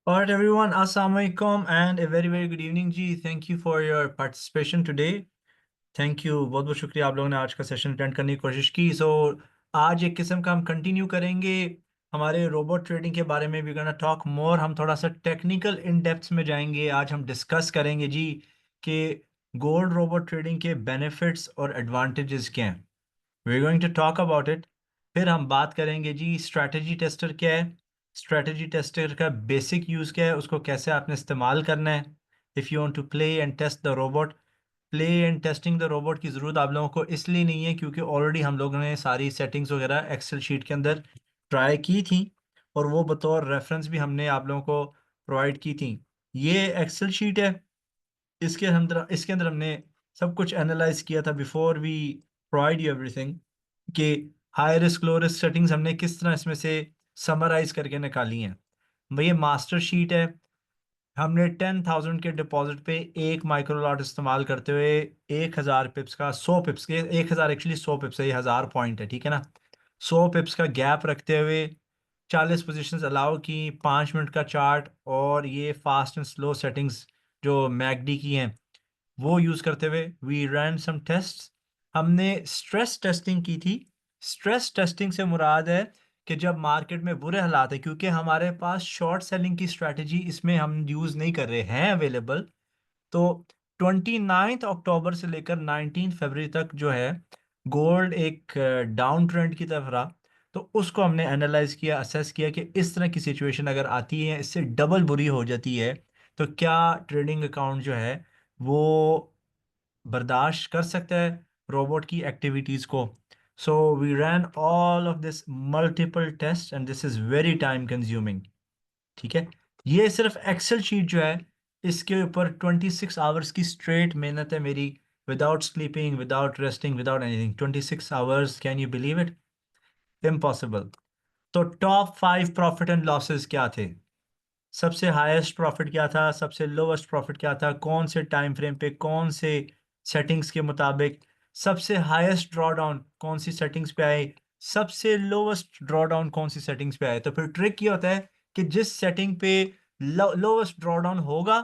All right, everyone. Assalamu alaikum and a very, very good evening, जी. Thank you for your participation today. Thank you, बहुत बहुत शुक्रिया आप लोगों ने आज का सेशन अटेंड करने की कोशिश की। आज एक किस्म का हम कंटिन्यू करेंगे हमारे रोबोट ट्रेडिंग के बारे में। We gonna talk more. हम थोड़ा सा टेक्निकल इन डेप्थ में जाएंगे। आज हम डिस्कस करेंगे जी कि गोल्ड रोबोट ट्रेडिंग के बेनिफिट्स और एडवांटेजेस क्या हैं। We going to talk about it. फिर हम बात करेंगे जी स्ट्रैटेजी टेस्टर क्या है, स्ट्रैटेजी टेस्टर का बेसिक यूज़ क्या है, उसको कैसे आपने इस्तेमाल करना है। If you want to play and test the robot, play and testing the robot की ज़रूरत आप लोगों को इसलिए नहीं है क्योंकि ऑलरेडी हम लोगों ने सारी सेटिंग्स वगैरह एक्सेल शीट के अंदर ट्राई की थी और वो बतौर रेफरेंस भी हमने आप लोगों को प्रोवाइड की थी। ये एक्सेल शीट है, इसके अंदर हमने सब कुछ एनालाइज किया था before we provide you everything कि high risk low risk settings हमने किस तरह इसमें से समराइज करके निकाली हैं। भाई ये मास्टर शीट है। हमने 10,000 के डिपॉजिट पे एक माइक्रो लॉट इस्तेमाल करते हुए 1,000 पिप्स का 100 पिप्स के 1,000 एक्चुअली 100 पिप्स है, ये 1,000 पॉइंट है, ठीक है ना। 100 पिप्स का गैप रखते हुए 40 पोजीशंस अलाउ की, 5 मिनट का चार्ट और ये फास्ट एंड स्लो सेटिंग्स जो मैकडी की हैं वो यूज़ करते हुए वी रन सम टेस्ट। हमने स्ट्रेस टेस्टिंग की थी। स्ट्रेस टेस्टिंग से मुराद है कि जब मार्केट में बुरे हालात है, क्योंकि हमारे पास शॉर्ट सेलिंग की स्ट्रैटेजी इसमें हम यूज़ नहीं कर रहे हैं अवेलेबल। तो 29 अक्टूबर से लेकर 19 फरवरी तक जो है गोल्ड एक डाउन ट्रेंड की तरफ रहा। तो उसको हमने एनालाइज किया, असेस किया कि इस तरह की सिचुएशन अगर आती है, इससे डबल बुरी हो जाती है, तो क्या ट्रेडिंग अकाउंट जो है वो बर्दाश्त कर सकता है रोबोट की एक्टिविटीज़ को। So we ran all of this multiple test and this is very time consuming, ठीक है। ये सिर्फ एक्सेल शीट जो है इसके ऊपर 26 आवर्स की स्ट्रेट मेहनत है मेरी, without sleeping, without resting, without anything. 26 hours, can you believe it? Impossible. तो टॉप 5 प्रॉफिट एंड लॉसेस क्या थे, सबसे हाईएस्ट प्रॉफिट क्या था, सबसे लोवेस्ट प्रॉफिट क्या था, कौन से टाइम फ्रेम पे, कौन से सेटिंग्स के मुताबिक, सबसे हाईएस्ट ड्रॉ डाउन कौन सी सेटिंग्स पे आए, सबसे लोवेस्ट ड्रॉ डाउन कौन सी सेटिंग्स पे आए। तो फिर ट्रिक ये होता है कि जिस सेटिंग पे लोवेस्ट ड्रॉ डाउन होगा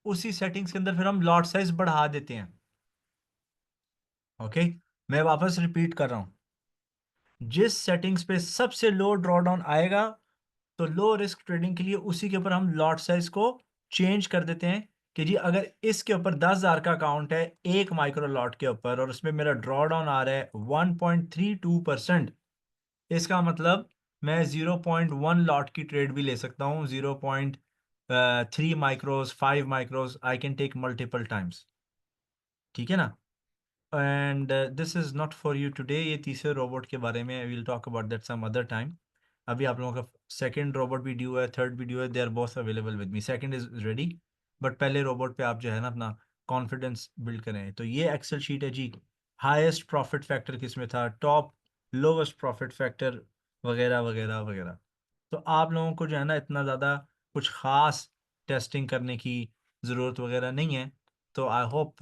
उसी सेटिंग्स के अंदर फिर हम लॉट साइज बढ़ा देते हैं। ओके, मैं वापस रिपीट कर रहा हूं। जिस सेटिंग्स पे सबसे लो ड्रॉ डाउन आएगा तो लो रिस्क ट्रेडिंग के लिए उसी के ऊपर हम लॉट साइज को चेंज कर देते हैं कि जी अगर इसके ऊपर 10,000 का अकाउंट है एक माइक्रो लॉट के ऊपर और उसमें मेरा ड्रॉ डाउन आ रहा है 1.32%, इसका मतलब मैं 0.1 लॉट की ट्रेड भी ले सकता हूँ, 0.3 micros, 5 micros, I can take multiple times, ठीक है ना। And this is not for you today. ये तीसरे रोबोट के बारे में will talk about that some other time. अभी आप लोगों का सेकंड रोबोट भी ड्यू है, थर्ड भी ड्यू है, they are both available with me. Second is ready, but पहले रोबोट पे आप जो है ना अपना कॉन्फिडेंस बिल्ड करें। तो ये एक्सेल शीट है जी। हाईएस्ट प्रॉफिट फैक्टर किस में था, टॉप लोवेस्ट प्रॉफिट फैक्टर वगैरह वगैरह वगैरह। तो आप लोगों को जो है ना इतना ज़्यादा कुछ ख़ास टेस्टिंग करने की ज़रूरत वगैरह नहीं है। तो I hope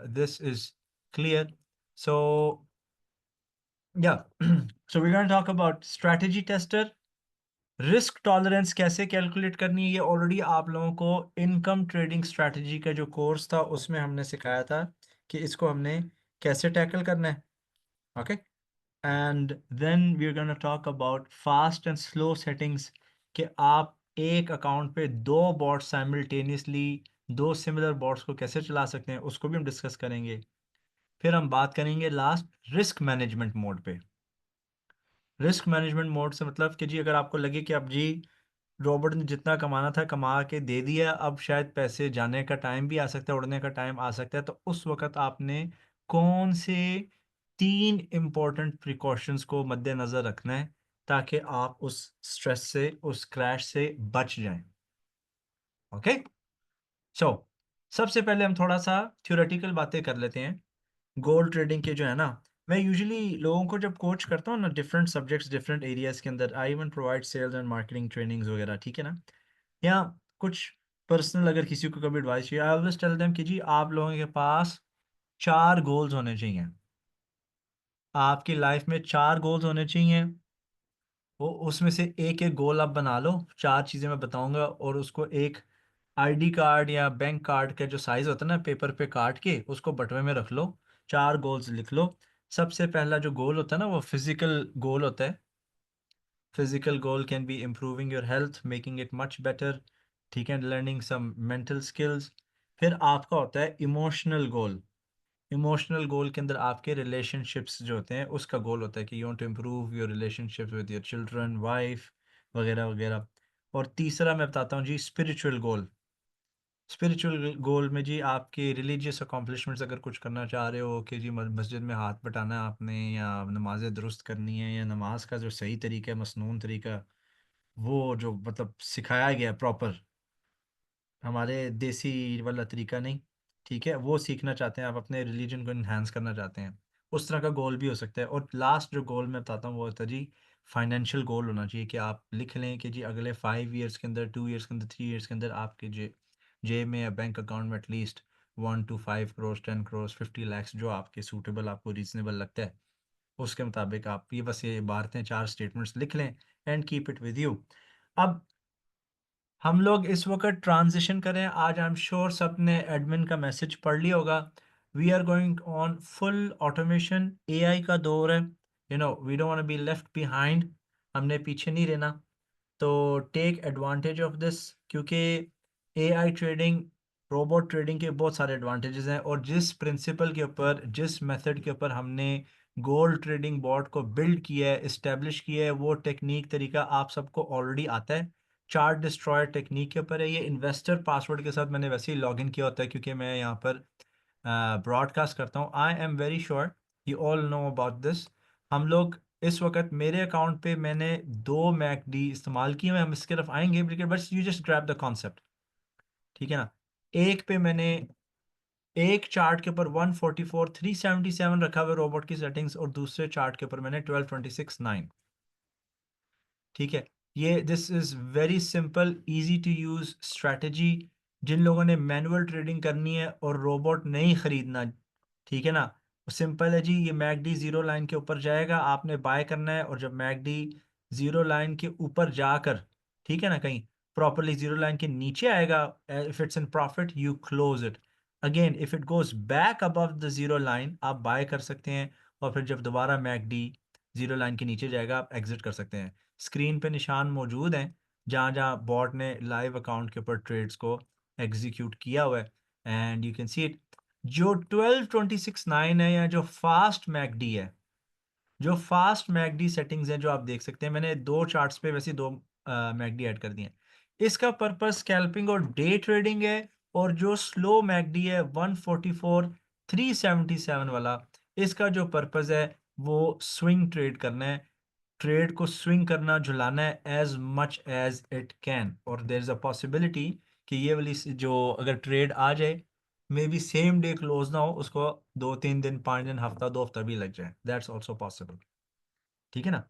this is clear. So yeah so we gonna talk about strategy tester. Risk tolerance कैसे कैलकुलेट करनी है ये ऑलरेडी आप लोगों को इनकम ट्रेडिंग स्ट्रैटेजी का जो कोर्स था उसमें हमने सिखाया था कि इसको हमने कैसे टैकल करना है। Okay, and then we are gonna talk about fast and slow settings कि आप एक अकाउंट पे दो बॉट्स साइमल्टेनियसली, दो सिमिलर बॉट्स को कैसे चला सकते हैं उसको भी हम डिस्कस करेंगे। फिर हम बात करेंगे लास्ट रिस्क मैनेजमेंट मोड पे। रिस्क मैनेजमेंट मोड से मतलब कि जी अगर आपको लगे कि अब जी रॉबर्ट ने जितना कमाना था कमा के दे दिया, अब शायद पैसे जाने का टाइम भी आ सकता है, उड़ने का टाइम आ सकता है, तो उस वक्त आपने कौन से 3 इंपॉर्टेंट प्रिकॉशंस को मद्देनजर रखना है ताकि आप उस स्ट्रेस से, उस क्रैश से बच जाएं। ओके, सो सबसे पहले हम थोड़ा सा थ्योरेटिकल बातें कर लेते हैं गोल्ड ट्रेडिंग के जो है ना। मैं यूजुअली लोगों को जब कोच करता हूँ ना डिफरेंट सब्जेक्ट्स डिफरेंट एरियाज के अंदर, I even provide sales and marketing trainings वगैरह, ठीक है ना, या कुछ पर्सनल अगर किसी को कभी एडवाइस चाहिए, आई ऑलवेज टेल देम कि जी आप लोगों के पास 4 गोल्स होने चाहिए। आपकी लाइफ में 4 गोल्स होने चाहिए। वो उसमें से एक एक गोल आप बना लो, चार चीजें मैं बताऊंगा, और उसको एक आईडी कार्ड या बैंक कार्ड का जो साइज होता है ना, पेपर पे काट के उसको बटवे में रख लो, चार गोल्स लिख लो। सबसे पहला जो गोल होता है ना वो फिजिकल गोल होता है। Physical goal can be improving your health, making it much better, ठीक है, लर्निंग सम मेंटल स्किल्स। फिर आपका होता है इमोशनल गोल। इमोशनल गोल के अंदर आपके रिलेशनशिप्स जो होते हैं उसका गोल होता है कि you want to improve your relationships with your children, wife, वगैरह वगैरह। और तीसरा मैं बताता हूँ जी, स्पिरिचुअल गोल। स्पिरिचुअल गोल में जी आपके रिलीजियस अकॉम्प्लिशमेंट्स अगर कुछ करना चाह रहे हो कि जी मस्जिद में हाथ बटाना है आपने, या नमाजें दुरुस्त करनी है, या नमाज का जो सही तरीका है, मसनून तरीका, वो जो मतलब सिखाया गया प्रॉपर, हमारे देसी वाला तरीका नहीं, ठीक है, वो सीखना चाहते हैं आप, अपने रिलीजन को इन्हांस करना चाहते हैं, उस तरह का गोल भी हो सकता है। और लास्ट जो गोल मैं बताता हूँ वो होता है जी फाइनेंशियल गोल होना चाहिए, कि आप लिख लें कि जी अगले 5 ईयर्स के अंदर, 2 ईयर्स के अंदर, 3 ईयर्स के अंदर आपके जेब में या बैंक अकाउंट में at least 1 to 5 crores, 10 crores, 50 lakhs, जो आपके सूटेबल, आपको रीजनेबल लगता है उसके मुताबिक आप ये बस ये इबारतें, चार स्टेटमेंट्स लिख लें and keep it with you. अब हम लोग इस वक्त ट्रांजिशन करें, आज आई एम श्योर सब ने एडमिन का मैसेज पढ़ लिया होगा। We are going on full automation, AI का दौर है, we don't want to be left behind, हमने पीछे नहीं रहना। तो टेक एडवांटेज ऑफ दिस, क्योंकि एआई ट्रेडिंग, रोबोट ट्रेडिंग के बहुत सारे एडवांटेजेस हैं, और जिस प्रिंसिपल के ऊपर, जिस मेथड के ऊपर हमने गोल्ड ट्रेडिंग बॉट को बिल्ड किया है, इस्टेब्लिश किया है, वो टेक्निक तरीका आप सबको ऑलरेडी आता है। चार्ट डिस्ट्रॉयर टेक्निक के ऊपर है ये। इन्वेस्टर पासवर्ड के साथ मैंने वैसे ही लॉगिन किया होता है, क्योंकि मैं यहाँ पर ब्रॉडकास्ट करता हूँ। आई am very sure you all know about this. हम लोग इस वक्त मेरे अकाउंट पे मैंने दो मैकडी इस्तेमाल किए हुए हैं, हम इसकी तरफ आएंगे, but you just grab the concept, ठीक है ना। एक पे मैंने, एक चार्ट के ऊपर 144 377 रखा हुआ रोबोट की सेटिंग्स, और दूसरे चार्ट के ऊपर मैंने 12 26 9, ठीक है। ये this is very simple easy to use strategy. जिन लोगों ने मैनुअल ट्रेडिंग करनी है और रोबोट नहीं खरीदना, ठीक है ना, सिंपल है जी, ये मैकडी जीरो लाइन के ऊपर जाएगा, आपने बाय करना है, और जब मैकडी जीरो लाइन के ऊपर जाकर, ठीक है ना, कहीं प्रॉपरली जीरो लाइन के नीचे आएगा, if it's in profit you close it. Again if it goes back above the zero line आप बाय कर सकते हैं, और फिर जब दोबारा मैकडी जीरो लाइन के नीचे जाएगा आप एग्जिट कर सकते हैं। स्क्रीन पे निशान मौजूद हैं जहाँ जहाँ बॉट ने लाइव अकाउंट के ऊपर ट्रेड्स को एग्जीक्यूट किया हुआ है, and you can see it. जो 12 26 9 है, या जो फास्ट मैकडी है, जो फास्ट मैकडी सेटिंग्स हैं जो आप देख सकते हैं, मैंने दो चार्ट्स पे वैसे दो मैकडी ऐड कर दिए हैं। इसका पर्पस स्कैल्पिंग और डे ट्रेडिंग है। और जो स्लो मैकडी है 144 377 वाला, इसका जो पर्पस है वो स्विंग ट्रेड करना है, ट्रेड को स्विंग करना, झुलाना है as much as it can. और देर इज अ पॉसिबिलिटी कि ये वाली जो अगर ट्रेड आ जाए, may be same day close ना हो, उसको 2 3 दिन, 5 दिन, हफ्ता, 2 हफ्ता भी लग जाए, दैट्स ऑल्सो पॉसिबल, ठीक है ना।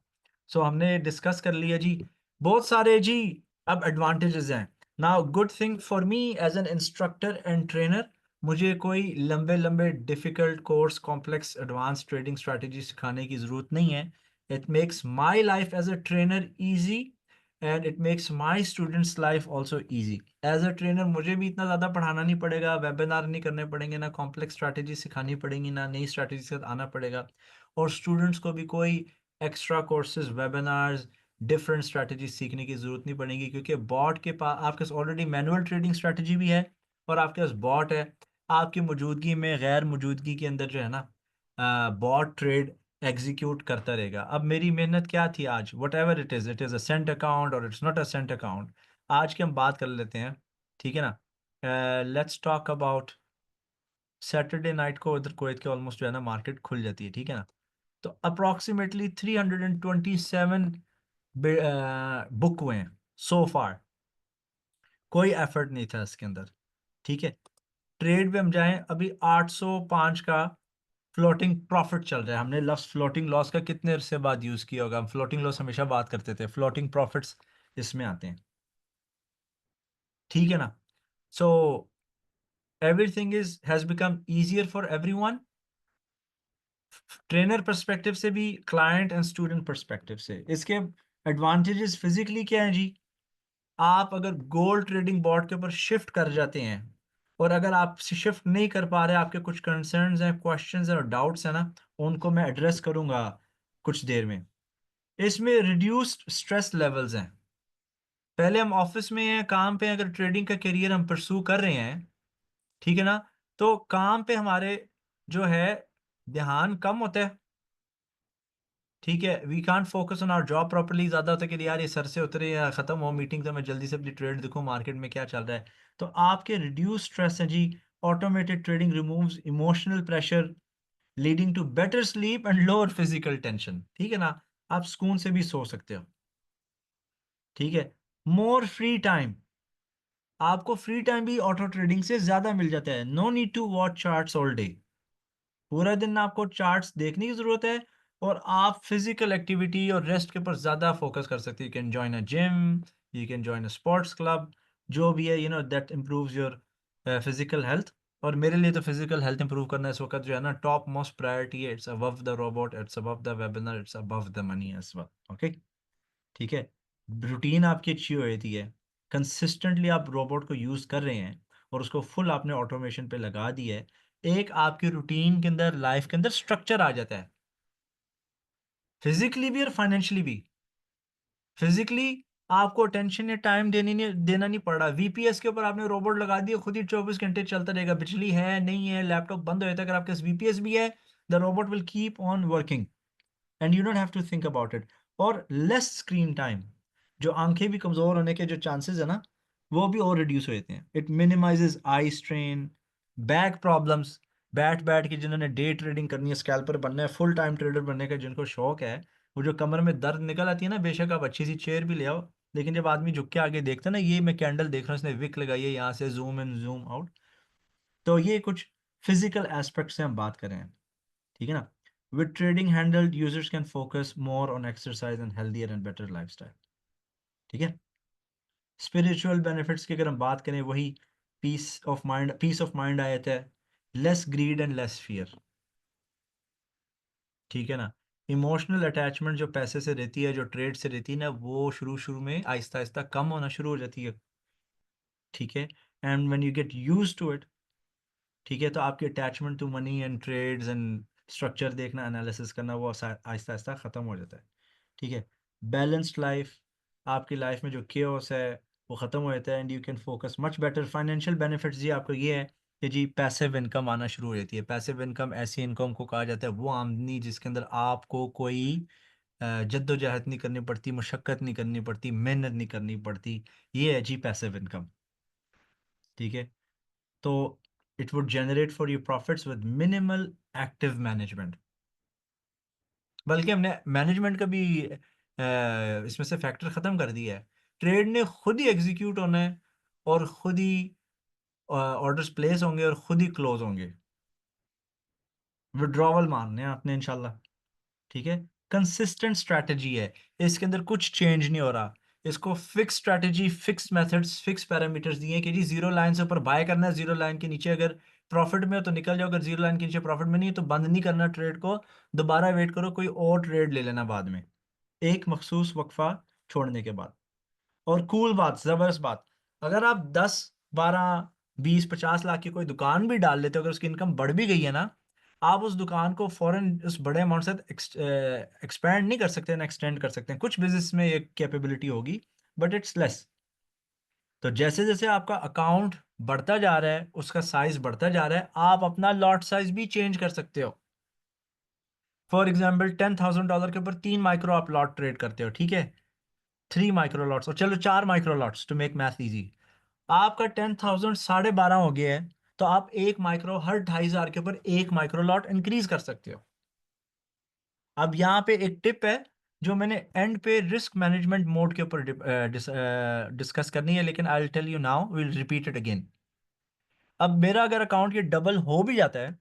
सो हमने डिस्कस कर लिया जी बहुत सारे जी। अब एडवांटेजेस हैं। Now good thing for me as an instructor and trainer, मुझे कोई लंबे लंबे difficult course, complex advance trading strategy सिखाने की ज़रूरत नहीं है। It makes my life as a trainer easy, and it makes my students life also easy. As a trainer मुझे भी इतना ज़्यादा पढ़ाना नहीं पड़ेगा, वेबिनार नहीं करने पड़ेंगे, ना कॉम्प्लेक्स स्ट्रैटेजी सिखानी पड़ेंगी, ना नई स्ट्रैटेजी से आना पड़ेगा। और स्टूडेंट्स को भी कोई extra courses, webinars, different strategy सीखने की जरूरत नहीं पड़ेगी, क्योंकि बॉट के पास आपके पास ऑलरेडी मैनुअल ट्रेडिंग स्ट्रैटेजी भी है, और आपके पास बॉट है। आपकी मौजूदगी में, गैर मौजूदगी के अंदर जो है ना, बॉट ट्रेड एग्जीक्यूट करता रहेगा। अब मेरी मेहनत क्या थी आज, whatever it is a cent account और it's not a cent account, आज की हम बात कर लेते हैं, ठीक है ना। Let's talk about Saturday night को इधर कुवैत के ऑलमोस्ट जो है ना मार्केट खुल जाती है, ठीक है ना। तो अप्रोक्सीमेटली 327 बुक हुए हैं सो फार, कोई एफर्ट नहीं था इसके अंदर, ठीक है। ट्रेड पे हम जाएं, अभी 805 का फ्लोटिंग प्रॉफिट चल रहा है। हमने लफ्ज फ्लोटिंग लॉस का कितने अरसे बाद यूज किया होगा, हम फ्लोटिंग लॉस हमेशा बात करते थे, फ्लोटिंग प्रॉफिट्स इसमें आते हैं, ठीक है ना। So everything is has become easier for everyone, trainer perspective से भी, क्लाइंट एंड स्टूडेंट पर्सपेक्टिव से। इसके एडवांटेजेस फिजिकली क्या है जी? आप अगर गोल्ड ट्रेडिंग बोर्ड के ऊपर शिफ्ट कर जाते हैं, और अगर आप शिफ्ट नहीं कर पा रहे, आपके कुछ कंसर्न्स हैं, क्वेश्चंस हैं और डाउट्स हैं ना, उनको मैं एड्रेस करूंगा कुछ देर में। इसमें रिड्यूस्ड स्ट्रेस लेवल्स हैं। पहले हम ऑफिस में हैं, काम पे हैं, अगर ट्रेडिंग का करियर हम परसू कर रहे हैं, ठीक है ना, तो काम पे हमारे जो है ध्यान कम होता है। ठीक है, we can't focus on our job properly. ज्यादा होता है कि यार ये सर से उतरे या खत्म हो मीटिंग, तो मैं जल्दी से अपनी ट्रेड देखूं मार्केट में क्या चल रहा है। तो आपके रिड्यूस स्ट्रेस है जी। Automated trading removes emotional pressure, leading to better sleep and lower physical tension. ठीक है ना, आप सुकून से भी सो सकते हो। ठीक है, मोर फ्री टाइम। आपको फ्री टाइम भी ऑटो ट्रेडिंग से ज्यादा मिल जाता है। No need to watch charts all day. पूरा दिन आपको चार्ट्स देखने की जरूरत है, और आप फिजिकल एक्टिविटी और रेस्ट के ऊपर ज्यादा फोकस कर सकते हैं। You can join a gym, you can join a sports club, जो भी है, that improves your physical health. और मेरे लिए तो फिजिकल हेल्थ इंप्रूव करना इस वक्त जो है ना टॉप मोस्ट प्रायोरिटी है। It's above the robot, it's above the webinar, it's above the money as well. Okay, ठीक है। रूटीन आपकी अच्छी हो जाती है, कंसिस्टेंटली आप रोबोट को यूज कर रहे हैं, और उसको फुल आपने ऑटोमेशन पे लगा दिया है। एक आपकी रूटीन के अंदर, लाइफ के अंदर स्ट्रक्चर आ जाता है, फिजिकली भी और फाइनेंशियली भी। फिजिकली आपको टेंशन या टाइम देना नहीं पड़ रहा। वीपीएस के ऊपर आपने रोबोट लगा दिया, खुद ही 24 घंटे चलता रहेगा। बिजली है नहीं है, लैपटॉप बंद हो जाता है, अगर आपके पास वीपीएस भी है, the robot will keep on working and you don't have to think about it. और लेस स्क्रीन टाइम, जो आंखें भी कमजोर होने के जो चांसेस है ना, वो भी और रिड्यूस हो जाते हैं। It minimises eye strain, back problems. बैठ बैठ के जिन्होंने डे ट्रेडिंग करनी है, स्कैल्पर बनना है, फुल टाइम ट्रेडर बनने का जिनको शौक है, वो जो कमर में दर्द निकल आती है ना, बेशक आप अच्छी सी चेयर भी ले आओ, लेकिन जब आदमी झुक के आगे देखता है ना, ये मैं कैंडल देख रहा हूँ, इसने विक लगाई है यहाँ से, जूम इन जूम आउट। तो ये कुछ फिजिकल एस्पेक्ट से हम बात करें, ठीक है ना। With trading handled, users can focus more on exercise and healthier and better lifestyle. ठीक है। स्पिरिचुअल बेनिफिट्स की अगर हम बात करें, वही पीस ऑफ माइंड आ जाता है, less grid and less fear. ठीक है ना। इमोशनल अटैचमेंट जो पैसे से रहती है, जो ट्रेड से रहती है ना, वो शुरू शुरू में आहिस्ता आहिस्ता कम होना शुरू हो जाती है। ठीक है, and when you get used to it, ठीक है, तो आपकी attachment to money and trades and structure देखना, एनालिसिस करना, वो आहिस्ता आहिस्ता खत्म हो जाता है। ठीक है। बैलेंस्ड लाइफ, आपकी लाइफ में जो केओस है वो ख़त्म हो जाता है, and you can focus much better. Financial benefits जी आपको ये है कि जी पैसिव इनकम आना शुरू हो जाती है। पैसिव इनकम ऐसी इनकम को कहा जाता है, वो आमदनी जिसके अंदर आपको कोई जद्दोजहद नहीं करनी पड़ती, मशक्क़त नहीं करनी पड़ती, मेहनत नहीं करनी पड़ती। ये है जी पैसिव इनकम। ठीक है। तो it would generate for you profits with minimal active management. बल्कि हमने मैनेजमेंट का भी इसमें से फैक्टर खत्म कर दिया है। ट्रेड ने खुद ही एग्जीक्यूट होना है, और खुद ही ऑर्डर्स प्लेस होंगे और खुद ही क्लोज होंगे। विड्रॉवल मारने हैं आपने इंशाल्लाह। ठीक है। कंसिस्टेंट स्ट्रैटेजी है, इसके अंदर कुछ चेंज नहीं हो रहा। इसको fix strategy, fix methods, fix parameters दिए हैं कि जी जीरो लाइन से ऊपर बाय करना है, जीरो लाइन के नीचे अगर प्रॉफिट में हो तो निकल जाओ, अगर जीरो लाइन के नीचे प्रॉफिट में नहीं है तो बंद नहीं करना ट्रेड को, दोबारा वेट करो, कोई और ट्रेड ले लेना बाद में, एक मखसूस वक्फा छोड़ने के बाद। और कूल बात, जबरदस्त बात, अगर आप 10 12 20 50 लाख की कोई दुकान भी डाल लेते हो, अगर उसकी इनकम बढ़ भी गई है ना, आप उस दुकान को फौरन उस बड़े अमाउंट से एक्सपेंड नहीं कर सकते ना एक्सटेंड कर सकते हैं। कुछ बिजनेस में ये कैपेबिलिटी होगी, बट इट्स लेस। तो जैसे जैसे आपका अकाउंट बढ़ता जा रहा है, उसका साइज बढ़ता जा रहा है, आप अपना लॉट साइज भी चेंज कर सकते हो। फॉर एग्जाम्पल $10,000 के ऊपर 3 माइक्रो आप लॉट ट्रेड करते हो, ठीक है, 3 माइक्रो लॉट्स, और चलो 4 micro lots to make math easy. आपका 10,000 12.5 हो गया है, तो आप एक माइक्रो हर 2,500 के ऊपर एक माइक्रो लॉट इंक्रीज कर सकते हो। अब यहाँ पे एक टिप है जो मैंने एंड पे रिस्क मैनेजमेंट मोड के ऊपर डिस्कस करनी है, लेकिन I will tell you now, will repeat it again. अब मेरा अगर अकाउंट ये डबल हो भी जाता है,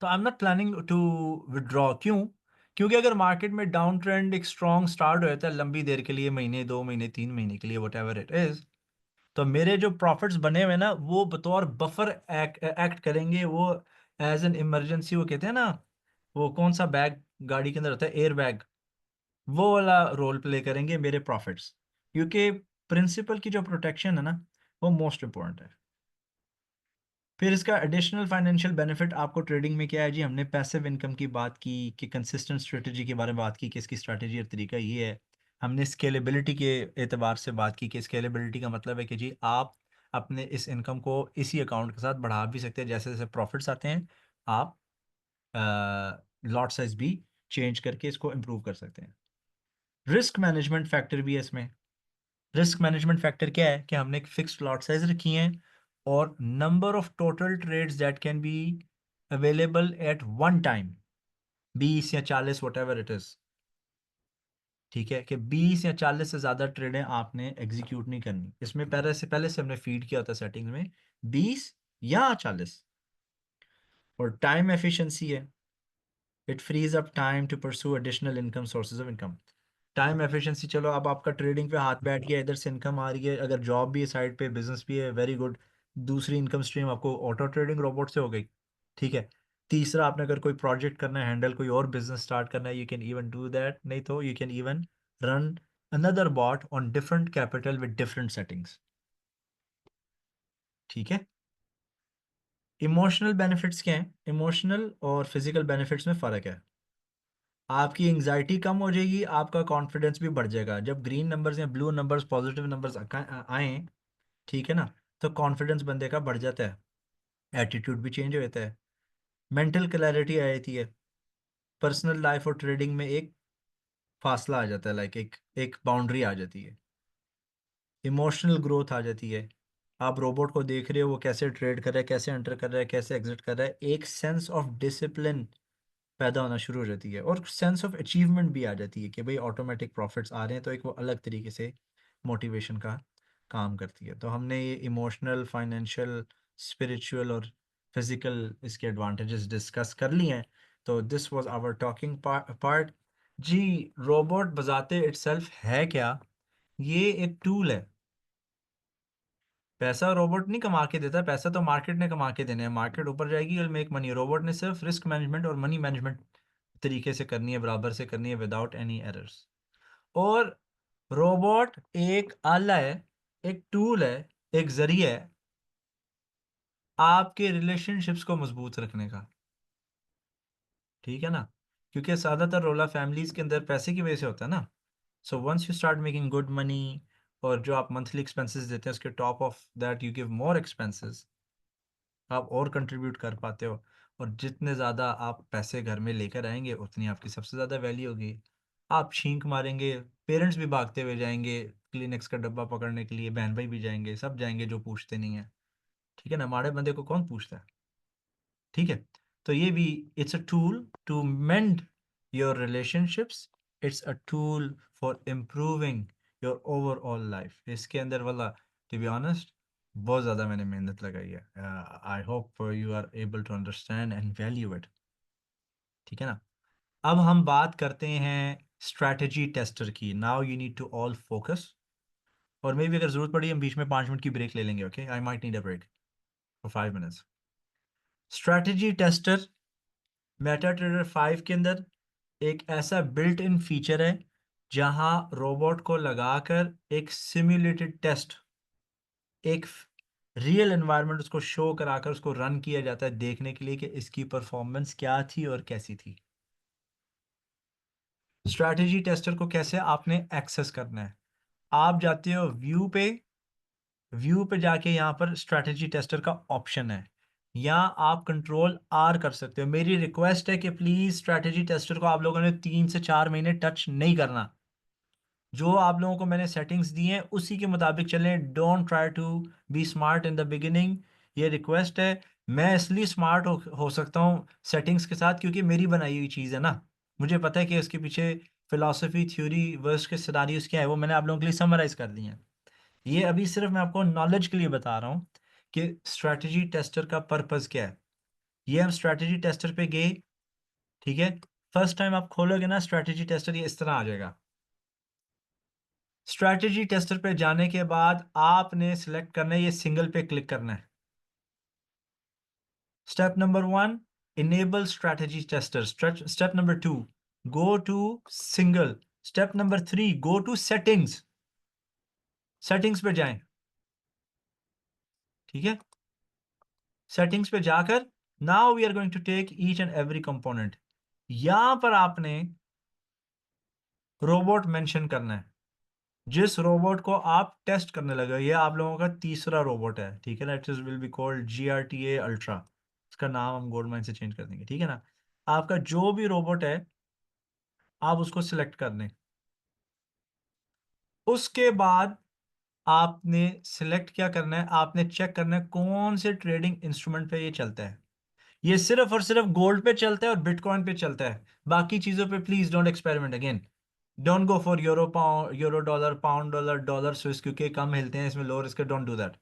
तो I am not planning to withdraw. क्यों? क्योंकि अगर मार्केट में डाउन ट्रेंड एक स्ट्रॉन्ग स्टार्ट हो जाता है लंबी देर के लिए, महीने 2 महीने 3 महीने के लिए, वट एवर इट इज, तो मेरे जो प्रॉफिट्स बने हुए ना, वो बतौर बफर एक्ट करेंगे। वो एज एन इमरजेंसी, वो कहते हैं ना, वो कौन सा बैग गाड़ी के अंदर होता है, एयर बैग, वो वाला रोल प्ले करेंगे मेरे प्रॉफिट्स, क्योंकि प्रिंसिपल की जो प्रोटेक्शन है ना, वो मोस्ट इम्पोर्टेंट है। फिर इसका एडिशनल फाइनेंशियल बेनिफिट आपको ट्रेडिंग में क्या है जी? हमने पैसिव इनकम की बात की, कि कंसिस्टेंट स्ट्रेटजी के बारे में बात की कि इसकी स्ट्रेटजी और तरीका ये है। हमने स्केलेबिलिटी के एतबार से बात की कि स्केलेबिलिटी का मतलब है कि जी आप अपने इस इनकम को इसी अकाउंट के साथ बढ़ा भी सकते हैं, जैसे जैसे प्रॉफिट्स आते हैं आप लॉट साइज भी चेंज करके इसको इम्प्रूव कर सकते हैं। रिस्क मैनेजमेंट फैक्टर भी है इसमें। रिस्क मैनेजमेंट फैक्टर क्या है? कि हमने एक फिक्स्ड लॉट साइज रखी है और number of total trades that can be available at one time, 20 या 40 वट एवर इट इज। ठीक है, कि 20 या 40 से ज्यादा ट्रेडें आपने एग्जीक्यूट नहीं करनी। इसमें पहले से हमने फीड किया होता है सेटिंग में 20 या 40। और टाइम एफिशिएंसी है, it frees up time to pursue additional income sources of income. Time efficiency, चलो अब आपका ट्रेडिंग पे हाथ बैठ गया, इधर से इनकम आ रही है, अगर जॉब भी है साइड पे, बिजनेस भी है, वेरी गुड। दूसरी इनकम स्ट्रीम आपको ऑटो ट्रेडिंग रोबोट से हो गई। ठीक है। तीसरा, आपने अगर कोई प्रोजेक्ट करना है हैंडल, कोई और बिजनेस स्टार्ट करना है, you can even do that. नहीं तो you can even run another bot on different capital with different settings. ठीक है। इमोशनल बेनिफिट्स क्या हैं? इमोशनल और फिजिकल बेनिफिट्स में फ़र्क है। आपकी एंग्जाइटी कम हो जाएगी, आपका कॉन्फिडेंस भी बढ़ जाएगा। जब ग्रीन नंबर्स या ब्लू नंबर्स, पॉजिटिव नंबर्स आए, ठीक है ना, तो कॉन्फिडेंस बंदे का बढ़ जाता है, एटीट्यूड भी चेंज हो जाता है, मेंटल क्लैरिटी आ जाती है, पर्सनल लाइफ और ट्रेडिंग में एक फासला आ जाता है, लाइक एक एक बाउंड्री आ जाती है, इमोशनल ग्रोथ आ जाती है। आप रोबोट को देख रहे हो, वो कैसे ट्रेड कर रहा है, कैसे एंटर कर रहा है, कैसे एग्जिट कर रहा है, एक सेंस ऑफ डिसिप्लिन पैदा होना शुरू हो जाती है, और सेंस ऑफ अचीवमेंट भी आ जाती है कि भाई ऑटोमेटिक प्रॉफिट्स आ रहे हैं, तो एक वो अलग तरीके से मोटिवेशन का काम करती है। तो हमने ये इमोशनल, फाइनेंशियल, स्पिरिचुअल और फिजिकल इसके एडवांटेजेस डिस्कस कर लिए हैं। तो this was our talking part. जी, रोबोट बजाते इटसेल्फ है क्या? ये एक टूल है। पैसा रोबोट नहीं कमा के देता, पैसा तो मार्केट ने कमा के देने हैं। मार्केट ऊपर जाएगी और मेक मनी। रोबोट ने सिर्फ रिस्क मैनेजमेंट और मनी मैनेजमेंट तरीके से करनी है, बराबर से करनी है, विदाउट एनी एरर्स। और रोबोट एक आला है, एक टूल है, एक जरिया है आपके रिलेशनशिप्स को मजबूत रखने का। ठीक है ना? क्योंकि ज्यादातर रोला फैमिलीज के अंदर पैसे की वजह से होता है ना। So once you start making good money, और जो आप मंथली एक्सपेंसेस देते हैं उसके top of that you give more expenses, आप और कंट्रीब्यूट कर पाते हो। और जितने ज़्यादा आप पैसे घर में लेकर आएंगे, उतनी आपकी सबसे ज़्यादा वैल्यू होगी। आप छींक मारेंगे, पेरेंट्स भी भागते हुए जाएंगे क्लिनिक्स का डब्बा पकड़ने के लिए, बहन भाई भी जाएंगे, सब जाएंगे जो पूछते नहीं है। ठीक है ना? माड़े बंदे को कौन पूछता है? ठीक है। तो ये भी, it's a tool to mend your relationships, it's a tool for improving your overall life. इसके अंदर वाला, टू बी ऑनेस्ट, बहुत ज़्यादा मैंने मेहनत लगाई है। I hope you are able to understand and value it. ठीक है ना? अब हम बात करते हैं स्ट्रैटेजी टेस्टर की। Now you need to all focus. और मे भी अगर जरूरत पड़ी हम बीच में 5 मिनट की ब्रेक ले लेंगे। Okay, I might need a break for 5 minutes. Strategy tester meta trader 5 के अंदर एक ऐसा बिल्ट इन फीचर है जहां रोबोट को लगाकर एक सिम्युलेटेड टेस्ट, एक रियल एनवायरनमेंट उसको शो कराकर उसको रन किया जाता है, देखने के लिए कि इसकी परफॉर्मेंस क्या थी और कैसी थी। स्ट्रैटेजी टेस्टर को कैसे आपने एक्सेस करना है? आप जाते हो व्यू पे, व्यू पे जाके यहाँ पर स्ट्रैटेजी टेस्टर का ऑप्शन है, या आप कंट्रोल आर कर सकते हो। मेरी रिक्वेस्ट है कि प्लीज स्ट्रैटेजी टेस्टर को आप लोगों ने 3 से 4 महीने टच नहीं करना। जो आप लोगों को मैंने सेटिंग्स दी हैं उसी के मुताबिक चलें। Don't try to be smart in the beginning. ये रिक्वेस्ट है। मैं इसलिए स्मार्ट हो सकता हूँ सेटिंग्स के साथ क्योंकि मेरी बनाई हुई चीज़ है ना। मुझे पता है कि इसके पीछे फिलॉसफी, थ्योरी, वर्स के सिनारियोज क्या है, वो मैंने आप लोगों के लिए समराइज कर दी हैं। ये अभी सिर्फ मैं आपको नॉलेज के लिए बता रहा हूँ कि स्ट्रैटेजी टेस्टर का पर्पस क्या है। ये हम स्ट्रैटेजी टेस्टर पे गए। ठीक है। फर्स्ट टाइम आप खोलोगे ना स्ट्रैटेजी टेस्टर, ये इस तरह आ जाएगा। स्ट्रैटेजी टेस्टर पे जाने के बाद आपने सिलेक्ट करना है, ये सिंगल पे क्लिक करना है। Step number 1, enable strategy tester. Step number 2, go to single. Step number 3, go to settings. Settings पे जाएं, ठीक है। सेटिंग्स पे जाकर now we are going to take each and every component. यहां पर आपने रोबोट मेंशन करना है, जिस रोबोट को आप टेस्ट करने लगे हो। ये आप लोगों का तीसरा रोबोट है, ठीक है ना। It will be called GRTA ultra. इसका नाम हम गोल्ड माइन से चेंज कर देंगे, ठीक है ना। आपका जो भी रोबोट है आप उसको सिलेक्ट कर लें। उसके बाद आपने सिलेक्ट क्या करना है, आपने चेक करना है कौन से ट्रेडिंग इंस्ट्रूमेंट पे ये चलता है। ये सिर्फ और सिर्फ गोल्ड पे चलता है और बिटकॉइन पे चलता है। बाकी चीजों पे please don't experiment again. Don't go for euro pound, euro dollar, pound dollar, dollar Swiss, क्योंकि कम हिलते हैं इसमें, low risk. Don't do that.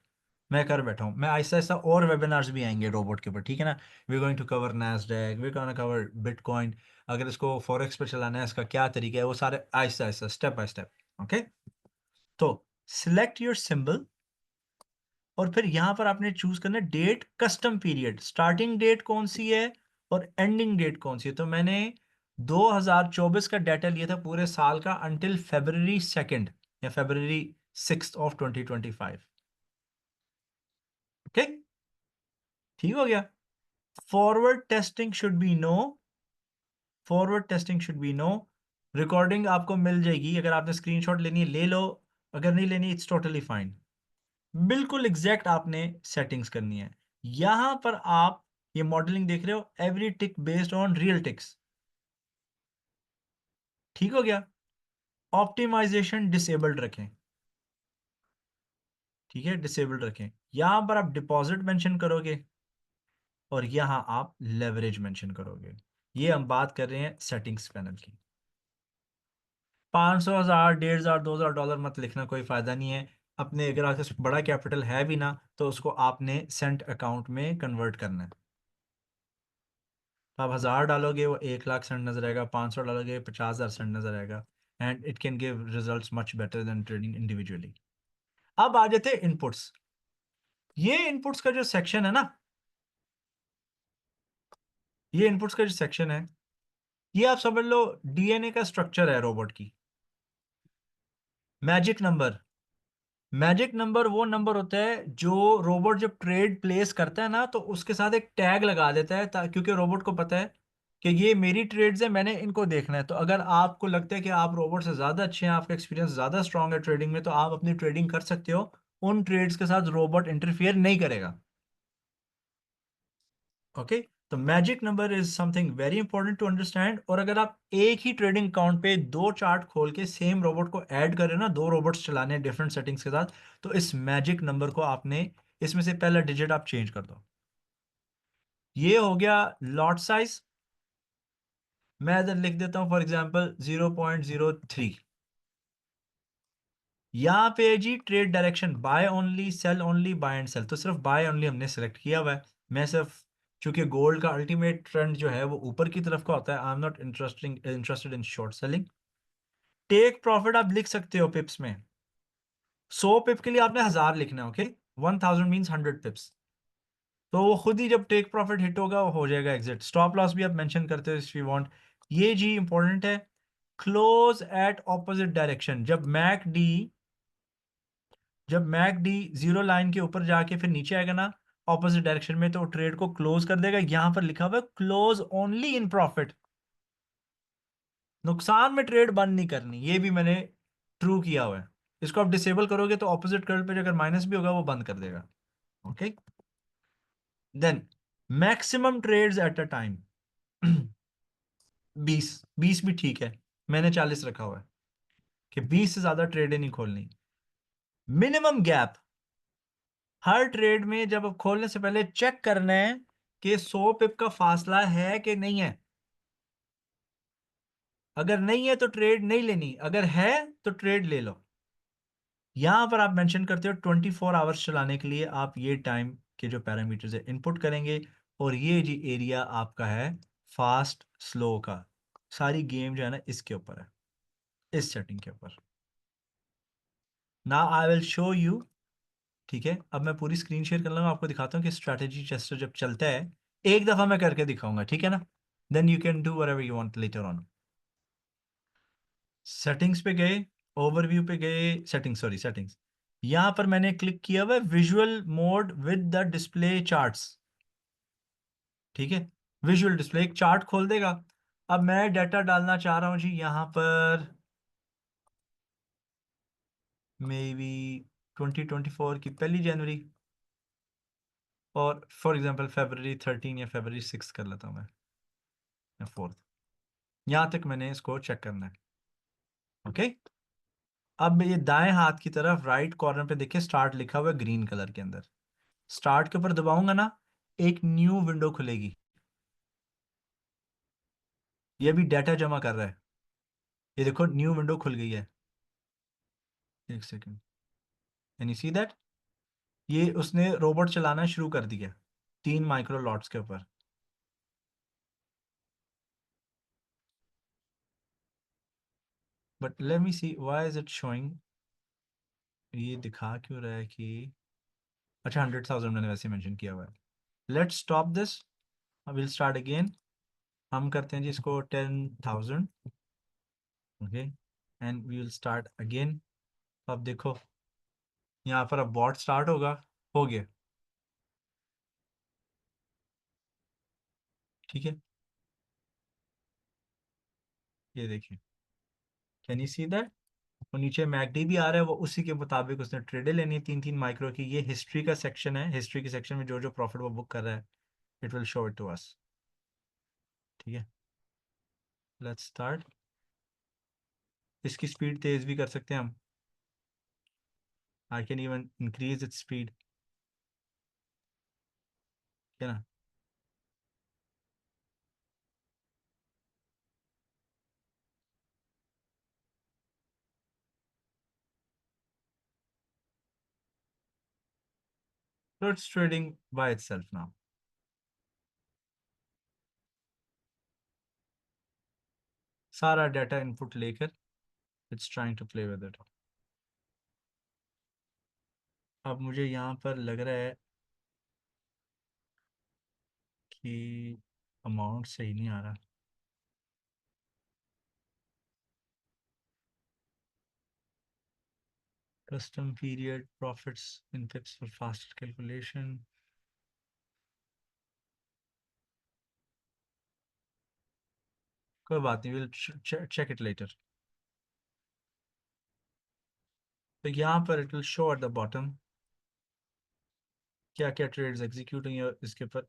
मैं कर बैठा हूँ। मैं आहिस्ता आहिस्ता और वेबिनार्स भी आएंगे रोबोट के ऊपर, ठीक है ना। We going to cover Nasdaq, we going to cover bitcoin. अगर इसको फॉरेक्स पे चलाना है, इसका क्या तरीका है, वो सारे आहिस्ता आहिस्ता, स्टेप बाय स्टेप। ओके। तो सिलेक्ट योर सिंबल, और फिर यहां पर आपने चूज करना है date, custom period. Starting date कौन सी है और एंडिंग डेट कौन सी है। तो मैंने 2024 का डाटा लिया था पूरे साल का, अंटिल February 2 या February 6 ऑफ 2025। ओके, ठीक हो गया। Forward testing should be no. Forward testing should be no. Recording आपको मिल जाएगी, अगर आपने स्क्रीनशॉट लेनी है ले लो, अगर नहीं लेनी इट्स टोटली फाइन। बिल्कुल एग्जैक्ट आपने सेटिंग्स करनी है। यहां पर आप ये मॉडलिंग देख रहे हो, every tick based on real ticks. ठीक हो गया। ऑप्टिमाइजेशन डिसेबल्ड रखें, ठीक है, डिसेबल्ड रखें। यहां पर आप डिपॉजिट मेंशन करोगे और यहां आप लेवरेज मेंशन करोगे। ये हम बात कर रहे हैं सेटिंग्स पैनल की। 500, 1000, 1500, $2000 मत लिखना, कोई फायदा नहीं है। अपने अगर आपके पास बड़ा कैपिटल है भी ना, तो उसको आपने सेंट अकाउंट में कन्वर्ट करना है। तो आप 1000 डालोगे वो 1 लाख सेंट नजर आएगा, 500 डालोगे 50,000 सेंट नजर आएगा। And it can give results much better than trading individually. अब आ जाते हैं इनपुट्स। ये इनपुट्स का जो सेक्शन है ना, ये इनपुट्स का जो सेक्शन है, ये आप समझ लो DNA का स्ट्रक्चर है रोबोट की। Magic number. मैजिक नंबर वो नंबर होता है जो रोबोट जब ट्रेड प्लेस करता है ना, तो उसके साथ एक टैग लगा देता है, क्योंकि रोबोट को पता है कि ये मेरी ट्रेड्स है, मैंने इनको देखना है। तो अगर आपको लगता है कि आप रोबोट से ज्यादा अच्छे हैं, आपका एक्सपीरियंस ज्यादा स्ट्रांग है ट्रेडिंग में, तो आप अपनी ट्रेडिंग कर सकते हो। उन ट्रेड्स के साथ रोबोट इंटरफियर नहीं करेगा। ओके। तो magic number is something very important to understand. और अगर आप एक ही ट्रेडिंग अकाउंट पे दो चार्ट खोल के सेम रोबोट को ऐड करें ना, दो रोबोट्स चलाने हैं डिफरेंट सेटिंग्स के साथ, तो इस मैजिक नंबर को आपने इसमें से पहला डिजिट आप चेंज कर दो। ये हो गया लॉट साइज। मैं इधर लिख देता हूं फॉर एग्जांपल 0.03। यहां पे है जी trade direction, buy only, sell only, buy and sell. तो सिर्फ बाय ओनली हमने सेलेक्ट किया हुआ है। मैं सिर्फ, चूंकि गोल्ड का अल्टीमेट ट्रेंड जो है वो ऊपर की तरफ का होता है, I am not interested in short selling. Take profit आप लिख सकते हो पिप्स में। 100 पिप के लिए आपने 1000 लिखना है, ओके। 1000 मीन्स 100 पिप्स। तो वो खुद ही जब टेक प्रॉफिट हिट होगा वो हो जाएगा एग्जिट। स्टॉप लॉस भी आप मेंशन करते हो इफ यू वांट। ये जी इंपॉर्टेंट है। Close eight opposite direction. जब मैक डी जीरो लाइन के ऊपर जाके फिर नीचे आएगा ना ऑपोजिट डायरेक्शन में, तो ट्रेड को क्लोज कर देगा। यहां पर लिखा हुआ है क्लोज ओनली इन प्रॉफिट। नुकसान में ट्रेड बंद नहीं करनी, ये भी मैंने ट्रू किया हुआ है। इसको आप डिसेबल करोगे तो ऑपोजिट कर्व पे अगर माइनस भी होगा वो बंद कर देगा। Okay. Then maximum trades at a time 20। 20 भी ठीक है, मैंने 40 रखा हुआ है कि 20 से ज्यादा ट्रेड नहीं खोलनी। मिनिमम गैप, हर ट्रेड में जब आप खोलने से पहले चेक करना है कि 100 पिप का फासला है कि नहीं है। अगर नहीं है तो ट्रेड नहीं लेनी, अगर है तो ट्रेड ले लो। यहां पर आप मेंशन करते हो 24 आवर्स चलाने के लिए आप ये टाइम के जो पैरामीटर्स है इनपुट करेंगे। और ये जी एरिया आपका है फास्ट स्लो का। सारी गेम जो है ना इसके ऊपर है, इस सेटिंग के ऊपर। Now I will show you. ठीक है, अब मैं पूरी स्क्रीन शेयर कर लूंगा, आपको दिखाता हूँ कि स्ट्रैटेजी चेस्टर जब चलता है, एक दफा मैं करके दिखाऊंगा, ठीक है ना। Then you can do whatever you want later on. Settings पे गए, ओवरव्यू पे गए, सेटिंग्स, सॉरी सेटिंग्स, यहाँ पर मैंने क्लिक किया हुआ visual mode with the display charts. ठीक है, विजुअल डिस्प्ले एक चार्ट खोल देगा। अब मैं डाटा डालना चाह रहा हूँ जी यहाँ पर, मे बी 2024 की 1 जनवरी, और फॉर एग्जांपल February 13 या February 6 कर लेता हूँ मैं, या 4। यहाँ तक मैंने इसको चेक करना है। ओके, अब ये दाएं हाथ की तरफ राइट कॉर्नर पे देखिए स्टार्ट लिखा हुआ है ग्रीन कलर के अंदर। स्टार्ट के ऊपर दबाऊंगा ना, एक न्यू विंडो खुलेगी। ये भी डाटा जमा कर रहा है, ये देखो न्यू विंडो खुल गई है। एक second, can you see that? ये उसने रोबोट चलाना शुरू कर दिया 3 माइक्रो लॉट्स के ऊपर। But let me see why is it showing, ये दिखा क्यों रहा है कि, अच्छा 100,000 मैंने वैसे मेंशन किया हुआ है। Let's stop this, will start again. हम करते हैं जी इसको 10,000। Okay, and we will start again. अब देखो यहाँ पर अब बॉट स्टार्ट होगा, हो गया। ठीक है, ये देखिए, कैन यू सी दैट? और नीचे मैकडी भी आ रहा है, वो उसी के मुताबिक उसने ट्रेडें लेनी है 3-3 माइक्रो की। ये हिस्ट्री का सेक्शन है, हिस्ट्री के सेक्शन में जो जो प्रॉफिट वो बुक कर रहा है, it will show it to us. ठीक है, लेट्स स्टार्ट। इसकी स्पीड तेज भी कर सकते हैं हम, I can even increase its speed, है ना? So it's trading by itself now. सारा डाटा इनपुट लेकर it's trying to play with it. अब मुझे यहाँ पर लग रहा है कि अमाउंट सही नहीं आ रहा। Custom period profits in पिप्स for fast calculation, कोई बात नहीं, विल चेक इट लेटर। तो यहाँ पर it will show at the bottom क्या क्या ट्रेड्स एग्जीक्यूट हुई और इसके ऊपर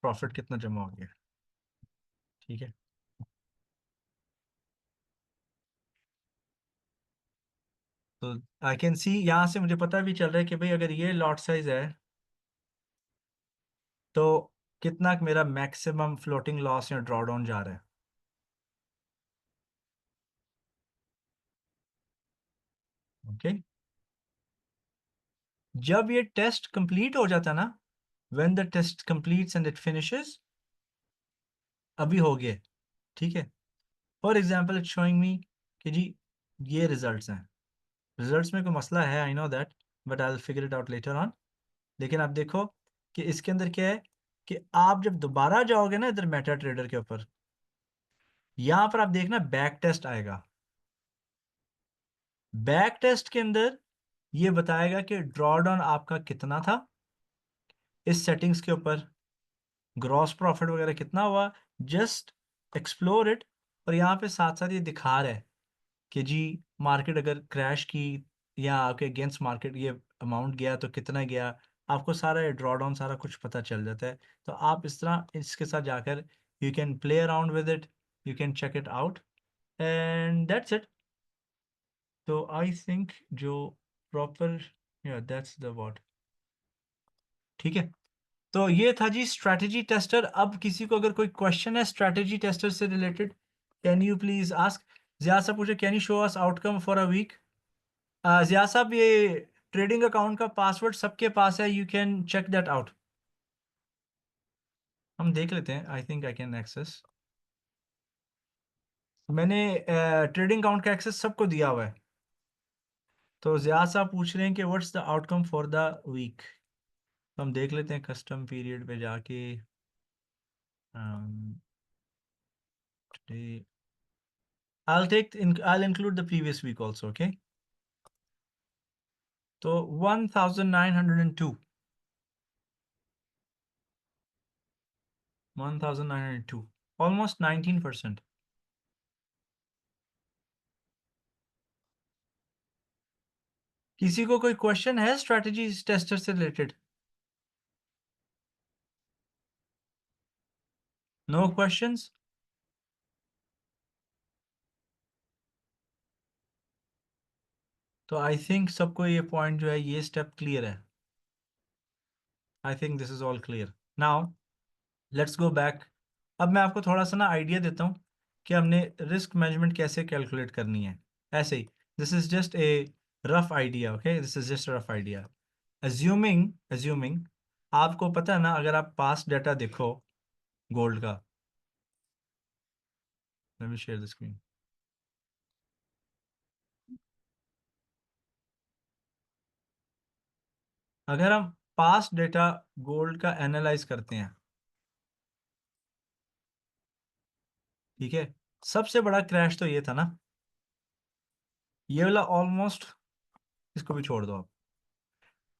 प्रॉफिट कितना जमा हो गया। ठीक है, तो आई कैन सी, यहाँ से मुझे पता भी चल रहा है कि भाई अगर ये लॉट साइज है तो कितना मेरा मैक्सिमम फ्लोटिंग लॉस या ड्रॉडाउन जा रहा है। ओके, जब ये टेस्ट कंप्लीट हो जाता है ना, when the test completes and it finishes, अभी हो गया। ठीक है, for example it's showing me कि जी ये रिजल्ट्स हैं। रिजल्ट्स में कोई मसला है, I know that, but I will figure it out later on. लेकिन आप देखो कि इसके अंदर क्या है, कि आप जब दोबारा जाओगे ना इधर मेटा ट्रेडर के ऊपर, यहाँ पर आप देखना बैक टेस्ट आएगा। बैक टेस्ट के अंदर ये बताएगा कि ड्रॉडाउन आपका कितना था इस सेटिंग्स के ऊपर, ग्रॉस प्रॉफिट वगैरह कितना हुआ। Just explore it. और यहाँ पे साथ साथ ये दिखा रहा है कि जी मार्केट अगर क्रैश की या आपके अगेंस्ट मार्केट ये अमाउंट गया तो कितना गया, आपको सारा ड्रॉडाउन सारा कुछ पता चल जाता है। तो आप इस तरह इसके साथ जाकर you can play around with it, you can check it out, and that's it. तो आई थिंक जो प्रॉपर, या दैट्स द व्हाट। ठीक है, तो ये था जी स्ट्रैटेजी टेस्टर। अब किसी को अगर कोई क्वेश्चन है स्ट्रैटेजी टेस्टर से related, can you please ask. Zia साहब पूछे can you show us outcome for a week. Zia साहब ये ट्रेडिंग अकाउंट का पासवर्ड सबके पास है, you can check that out. हम देख लेते हैं, I think I can access. मैंने ट्रेडिंग अकाउंट का एक्सेस सबको दिया हुआ है। तो जिया साहब पूछ रहे हैं कि what's the outcome for the week. तो हम देख लेते हैं कस्टम पीरियड पे जाके, today I'll include the previous week also, okay? So 1902. 1902. Almost 19%. किसी को कोई क्वेश्चन है स्ट्रेटजी टेस्टर से रिलेटेड? No questions? तो आई थिंक सबको ये पॉइंट जो है, ये स्टेप क्लियर है. I think this is all clear. Now let's go back. अब मैं आपको थोड़ा सा ना आइडिया देता हूँ कि हमने रिस्क मैनेजमेंट कैसे कैलकुलेट करनी है. ऐसे ही, this is just a rough idea. Okay, this is just rough idea. Assuming आपको पता है ना, अगर आप पास्ट डाटा देखो गोल्ड का. Let me share the screen. अगर हम पास्ट डेटा गोल्ड का एनालाइज करते हैं, ठीक है, सबसे बड़ा क्रैश तो ये था ना, ये वाला ऑलमोस्ट, इसको भी छोड़ दो आप.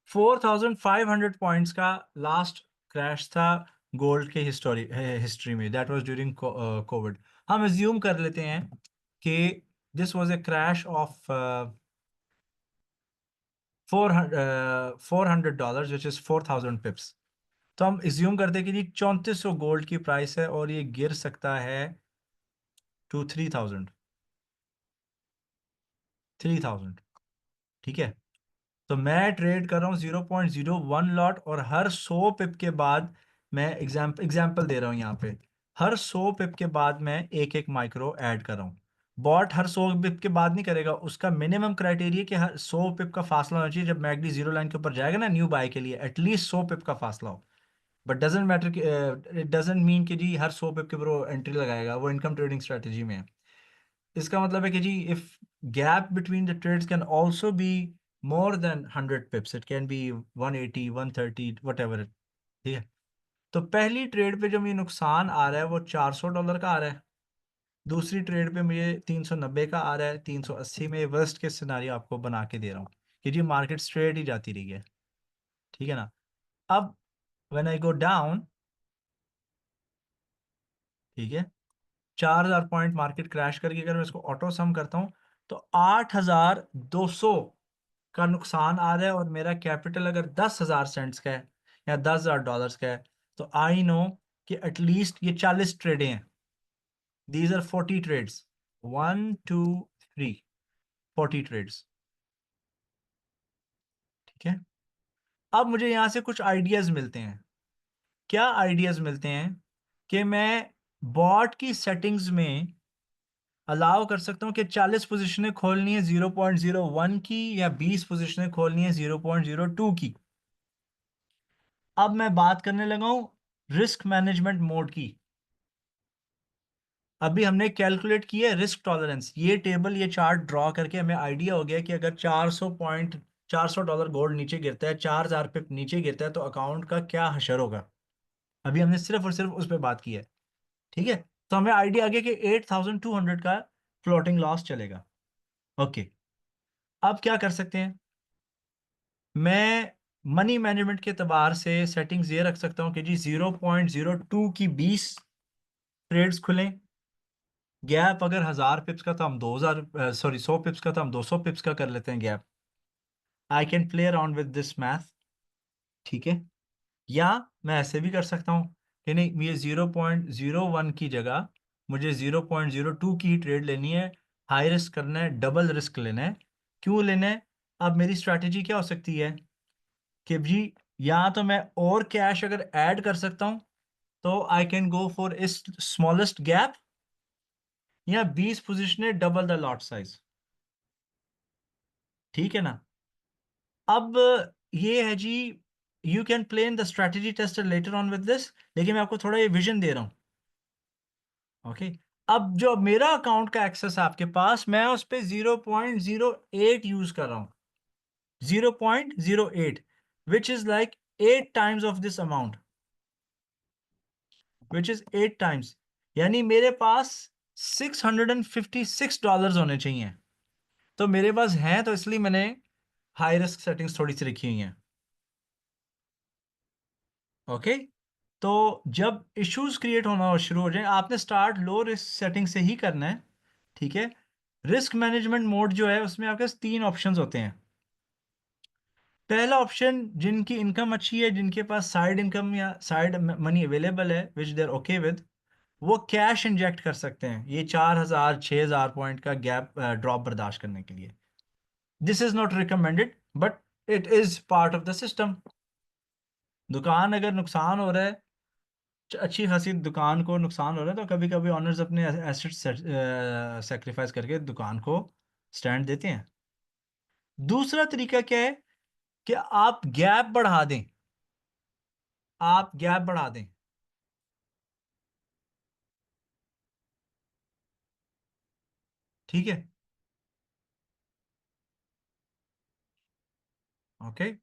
4500 पॉइंट्स का लास्ट क्रैश था गोल्ड के हिस्ट्री में. That was during Covid. हम अज्यूम कर लेते हैं कि this was a crash of $400 which is 4000 पिप्स. तो हम अज्यूम करते हैं कि जी 3400 गोल्ड की प्राइस है और ये गिर सकता है टू 3000. ठीक है. तो मैं ट्रेड कर रहा हूँ 0.01 लॉट, और हर 100 पिप के बाद, मैं एग्जाम्पल दे रहा हूँ यहाँ पे, हर 100 पिप के बाद मैं एक एक माइक्रो ऐड कर रहा हूँ. बॉट हर 100 पिप के बाद नहीं करेगा. उसका मिनिमम क्राइटेरिया कि हर 100 पिप का फासला होना चाहिए. जब मैकडी जीरो लाइन के ऊपर जाएगा ना न्यू बाय के लिए, एटलीस्ट 100 पिप का फासला हो. But doesn't matter, it doesn't mean कि जी हर 100 पिप के ऊपर वो एंट्री लगाएगा. वो इनकम ट्रेडिंग स्ट्रेटेजी में है. इसका मतलब है कि जी if gap between the trades can also be more than 100 pips, it can be 180 130 whatever. ठीक है. तो पहली ट्रेड पे जो मुझे नुकसान आ रहा है वो $400 का आ रहा है. दूसरी ट्रेड पे मुझे 390 का आ रहा है. 380 में वर्स्ट के सिनारियो आपको बना के दे रहा हूँ कि जी मार्केट स्ट्रेट ही जाती रही है. ठीक है ना. अब व्हेन आई गो डाउन, ठीक है, 4000 पॉइंट मार्केट क्रैश करके अगर मैं इसको ऑटो सम करता हूँ, तो 8200 का नुकसान आ रहा है. और मेरा कैपिटल अगर 10,000 सेंट्स का है या $10,000 का है, तो आई नो कि एटलीस्ट ये 40 ट्रेडें हैं. These are 40 trades. 1 2 3, 40 ट्रेड्स. ठीक है. अब मुझे यहां से कुछ आइडियाज मिलते हैं. क्या आइडियाज मिलते हैं? कि मैं बॉट की सेटिंग्स में अलाउ कर सकता हूँ कि 40 पोजीशनें खोलनी है 0.01 की, या 20 पोजीशनें खोलनी है 0.02 की. अब मैं बात करने लगा हूं रिस्क मैनेजमेंट मोड की. अभी हमने कैलकुलेट किया है रिस्क टॉलरेंस. ये टेबल, ये चार्ट ड्रॉ करके हमें आइडिया हो गया कि अगर $400 गोल्ड नीचे गिरता है, 4000 पिप नीचे गिरता है, तो अकाउंट का क्या हशर होगा. अभी हमने सिर्फ और सिर्फ उस पर बात की है. ठीक है. तो हमें आइडिया आ गया कि 8200 का फ्लोटिंग लॉस चलेगा. ओके. अब क्या कर सकते हैं? मैं मनी मैनेजमेंट के एतबार से सेटिंग्स ये रख सकता हूँ कि जी 0.02 की 20 ट्रेड्स खुलें. गैप अगर 1000 पिप्स का, तो हम 2000, सॉरी 100 पिप्स का, तो हम 200 पिप्स का कर लेते हैं gap. I can play around with this math. ठीक है. या मैं ऐसे भी कर सकता हूँ कि नहीं, ये 0.01 की जगह मुझे 0.02 की ट्रेड लेनी है. हाई रिस्क करना है, डबल रिस्क लेना है. क्यों लेना है? अब मेरी स्ट्रैटेजी क्या हो सकती है कि जी, या तो मैं और कैश अगर ऐड कर सकता हूं, तो आई कैन गो फॉर इस स्मॉलेस्ट गैप, या 20 पोजीशनें डबल द लॉट साइज. ठीक है ना. अब ये है जी, you can play in the strategy tester later on with this, लेकिन मैं आपको थोड़ा ये विजन दे रहा हूँ. ओके. अब जो मेरा अकाउंट का एक्सेस है आपके पास, मैं उस पर 0.08 यूज कर रहा हूँ. 0.08, which is like 8 times of this amount, which is 8 times. यानी मेरे पास $656 होने चाहिए। तो मेरे पास हैं, तो इसलिए मैंने हाई रिस्क सेटिंग्स थोड़ी सी रखी हुई हैं। ओके, तो जब इश्यूज क्रिएट होना शुरू हो जाए, आपने स्टार्ट लो रिस्क सेटिंग से ही करना है। ठीक है, रिस्क मैनेजमेंट मोड जो है उसमें आपके पास 3 ऑप्शंस होते हैं। पहला ऑप्शन, जिनकी इनकम अच्छी है, जिनके पास साइड इनकम या साइड मनी अवेलेबल है विच देर ओके विद, वो कैश इंजेक्ट कर सकते हैं ये 4,000 6,000 पॉइंट का गैप ड्रॉप बर्दाश्त करने के लिए। This is not recommended but it is part of the system. दुकान अगर नुकसान हो रहा है, अच्छी खासी दुकान को नुकसान हो रहा है, तो कभी कभी ऑनर्स अपने एसेट सेक्रीफाइस करके दुकान को स्टैंड देते हैं। दूसरा तरीका क्या है कि आप गैप बढ़ा दें। आप गैप बढ़ा दें। ठीक है। ओके,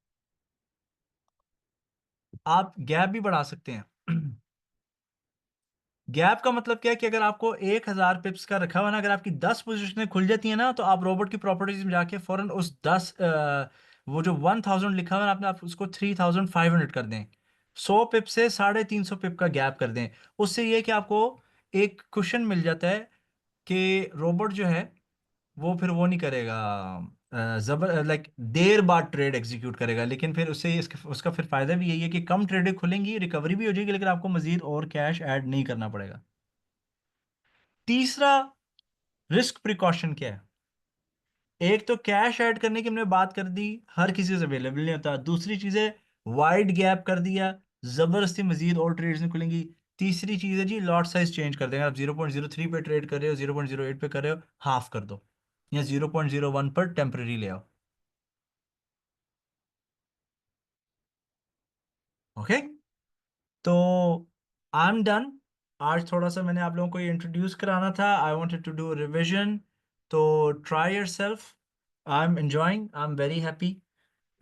आप गैप भी बढ़ा सकते हैं। गैप का मतलब क्या है कि अगर आपको 1,000 पिप्स का रखा हुआ ना, अगर आपकी 10 पोजीशनें खुल जाती है ना, तो आप रोबोट की प्रॉपर्टीज में जाके फौरन उस 10 वो जो 1,000 लिखा हुआ है ना, आपने आप उसको 3,500 कर दें। 100 पिप से 350 पिप का गैप कर दें। उससे ये है कि आपको एक क्वेश्चन मिल जाता है कि रोबोट जो है वो फिर वो नहीं करेगा, जबर लाइक देर बाद ट्रेड एग्जीक्यूट करेगा, लेकिन फिर उससे उसका फिर फायदा भी यही है कि कम ट्रेडें खुलेंगी, रिकवरी भी हो जाएगी, लेकिन आपको मजीद और कैश ऐड नहीं करना पड़ेगा। तीसरा रिस्क प्रिकॉशन क्या है? एक तो कैश ऐड करने की हमने बात कर दी, हर किसी से अवेलेबल नहीं होता। दूसरी चीज है वाइड गैप कर दिया, जबरदस्ती मजीद और ट्रेड्स नहीं खुलेंगी। तीसरी चीज है जी लॉट साइज चेंज कर देंगे। आप 0.03 पे ट्रेड कर रहे हो, 0.08 पे कर रहे हो, हाफ कर दो, या 0.01 पर टेम्पररी ले आओ। ओके, तो आई एम डन। आज थोड़ा सा मैंने आप लोगों को ये इंट्रोड्यूस कराना था। I wanted to do revision. तो try yourself. I am enjoying, I am very happy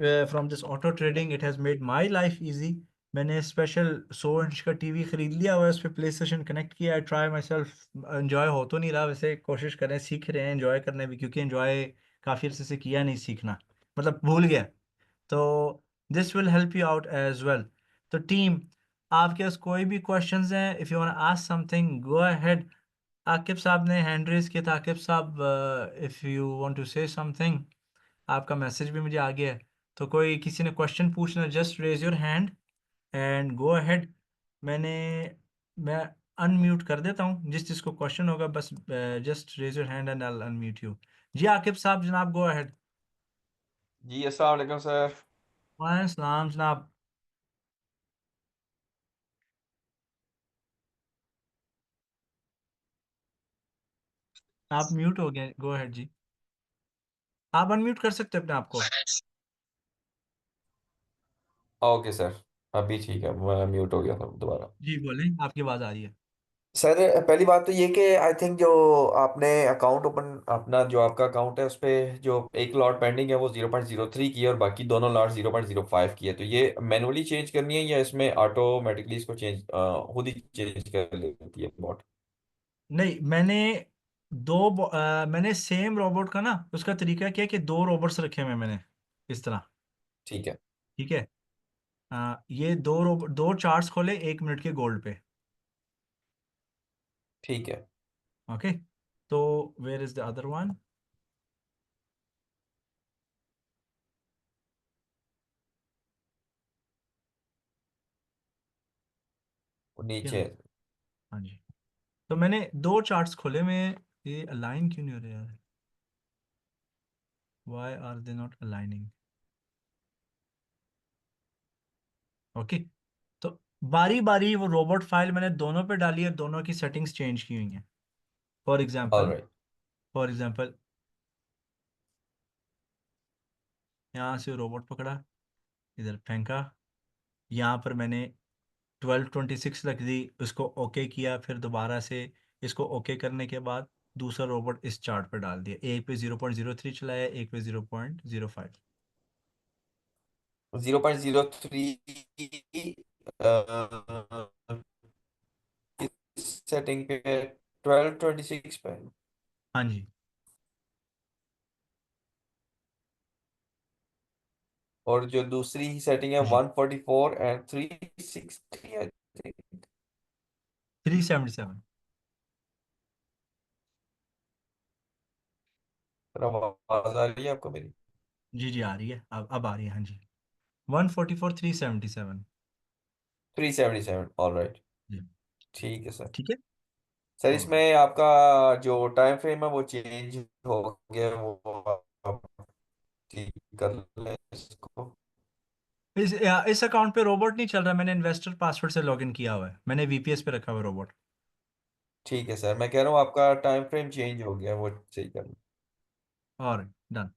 from this auto trading. It has made my life easy. मैंने स्पेशल 100 इंच का टीवी खरीद लिया हुआ है, उस पर प्ले स्टेशन कनेक्ट किया। I try my self. Enjoy हो तो नहीं रहा, वैसे कोशिश करें, सीख रहे हैं एंजॉय करने भी, क्योंकि एंजॉय काफ़ी अर्से से किया नहीं, सीखना मतलब भूल गया। तो this will help you out as well. तो टीम, आपके पास कोई भी क्वेश्चंस हैं, if you want to ask something go ahead. Aqib साहब ने हैंड रेज किया था। आकिब साहब, if you want to say something, आपका मैसेज भी मुझे आ गया है। तो कोई किसी ने क्वेश्चन पूछना, just raise your hand and go ahead. मैंने मैं अनम्यूट कर देता हूँ जिस जिसको क्वेश्चन होगा, बस just raise your hand and I unmute you. जी आकिब साहब, जनाब गो अहेड। जी अस्सलाम वालेकुम सर। वालेकुम सलाम जनाब। आप म्यूट हो गए, गो अहेड जी। आप अनम्यूट कर सकते हैं अपने आप को। ओके सर, अभी ठीक है, मैं म्यूट हो गया था दोबारा। जी बोलें, आपकी आवाज़ आ रही है। सर पहली बात तो ये कि आई थिंक जो आपने अकाउंट ओपन, अपना जो आपका अकाउंट है उस पे जो एक लॉट पेंडिंग है वो 0.03 की है और बाकी दोनों लॉट 0.05 की है, तो ये मैनुअली चेंज करनी है या इसमें ऑटोमेटिकली इसको चेंज खुद ही चेंज कर लेती है बॉट? नहीं, मैंने सेम रोबोट का ना, उसका तरीका क्या है कि 2 रोबोट्स रखे हुए हैं मैंने, इस तरह। ठीक है। ठीक है। ये 2 चार्ट्स खोले 1 मिनट के गोल्ड पे। ठीक है। ओके, तो where is the other one? वो क्या? नीचे। हाँ जी। तो मैंने 2 चार्ट्स खोले में, ये अलाइन क्यों नहीं हो रहे यार? Why are they not aligning? Okay, तो बारी बारी वो रोबोट फाइल मैंने दोनों पे डाली है, दोनों की सेटिंग्स चेंज की हुई हैं। For example, alright. For example यहाँ से रोबोट पकड़ा, इधर फेंका, यहाँ पर मैंने 1226 रख दी, उसको ओके किया, फिर दोबारा से इसको ओके करने के बाद दूसरा रोबोट इस चार्ट पर डाल दिया। एक पे 0.03 चलाया, एक पे 0.05। 0.03 सेटिंग पे 12:26 पे। हाँ जी। और जो दूसरी सेटिंग है जी 144 एंड 360 आई थिंक। 377। आवाज आ रही है आपको मेरी? जी जी आ रही है, अब आ रही है, हाँ जी। 144 377। 377 ऑल राइट। जी। ठीक है सर। ठीक है। सर और इसमें आपका जो टाइम फ्रेम है वो चेंज हो गया, वो आप ठीक कर लें इसको। इस अकाउंट पे रोबोट नहीं चल रहा, मैंने इन्वेस्टर पासवर्ड से लॉगिन किया हुआ है, मैंने वीपीएस पे रखा हुआ है रोबोट। ठीक है सर, मैं कह रहा हूँ आपका टाइम फ्रेम चेंज हो गया, वो सही कर लें। और done.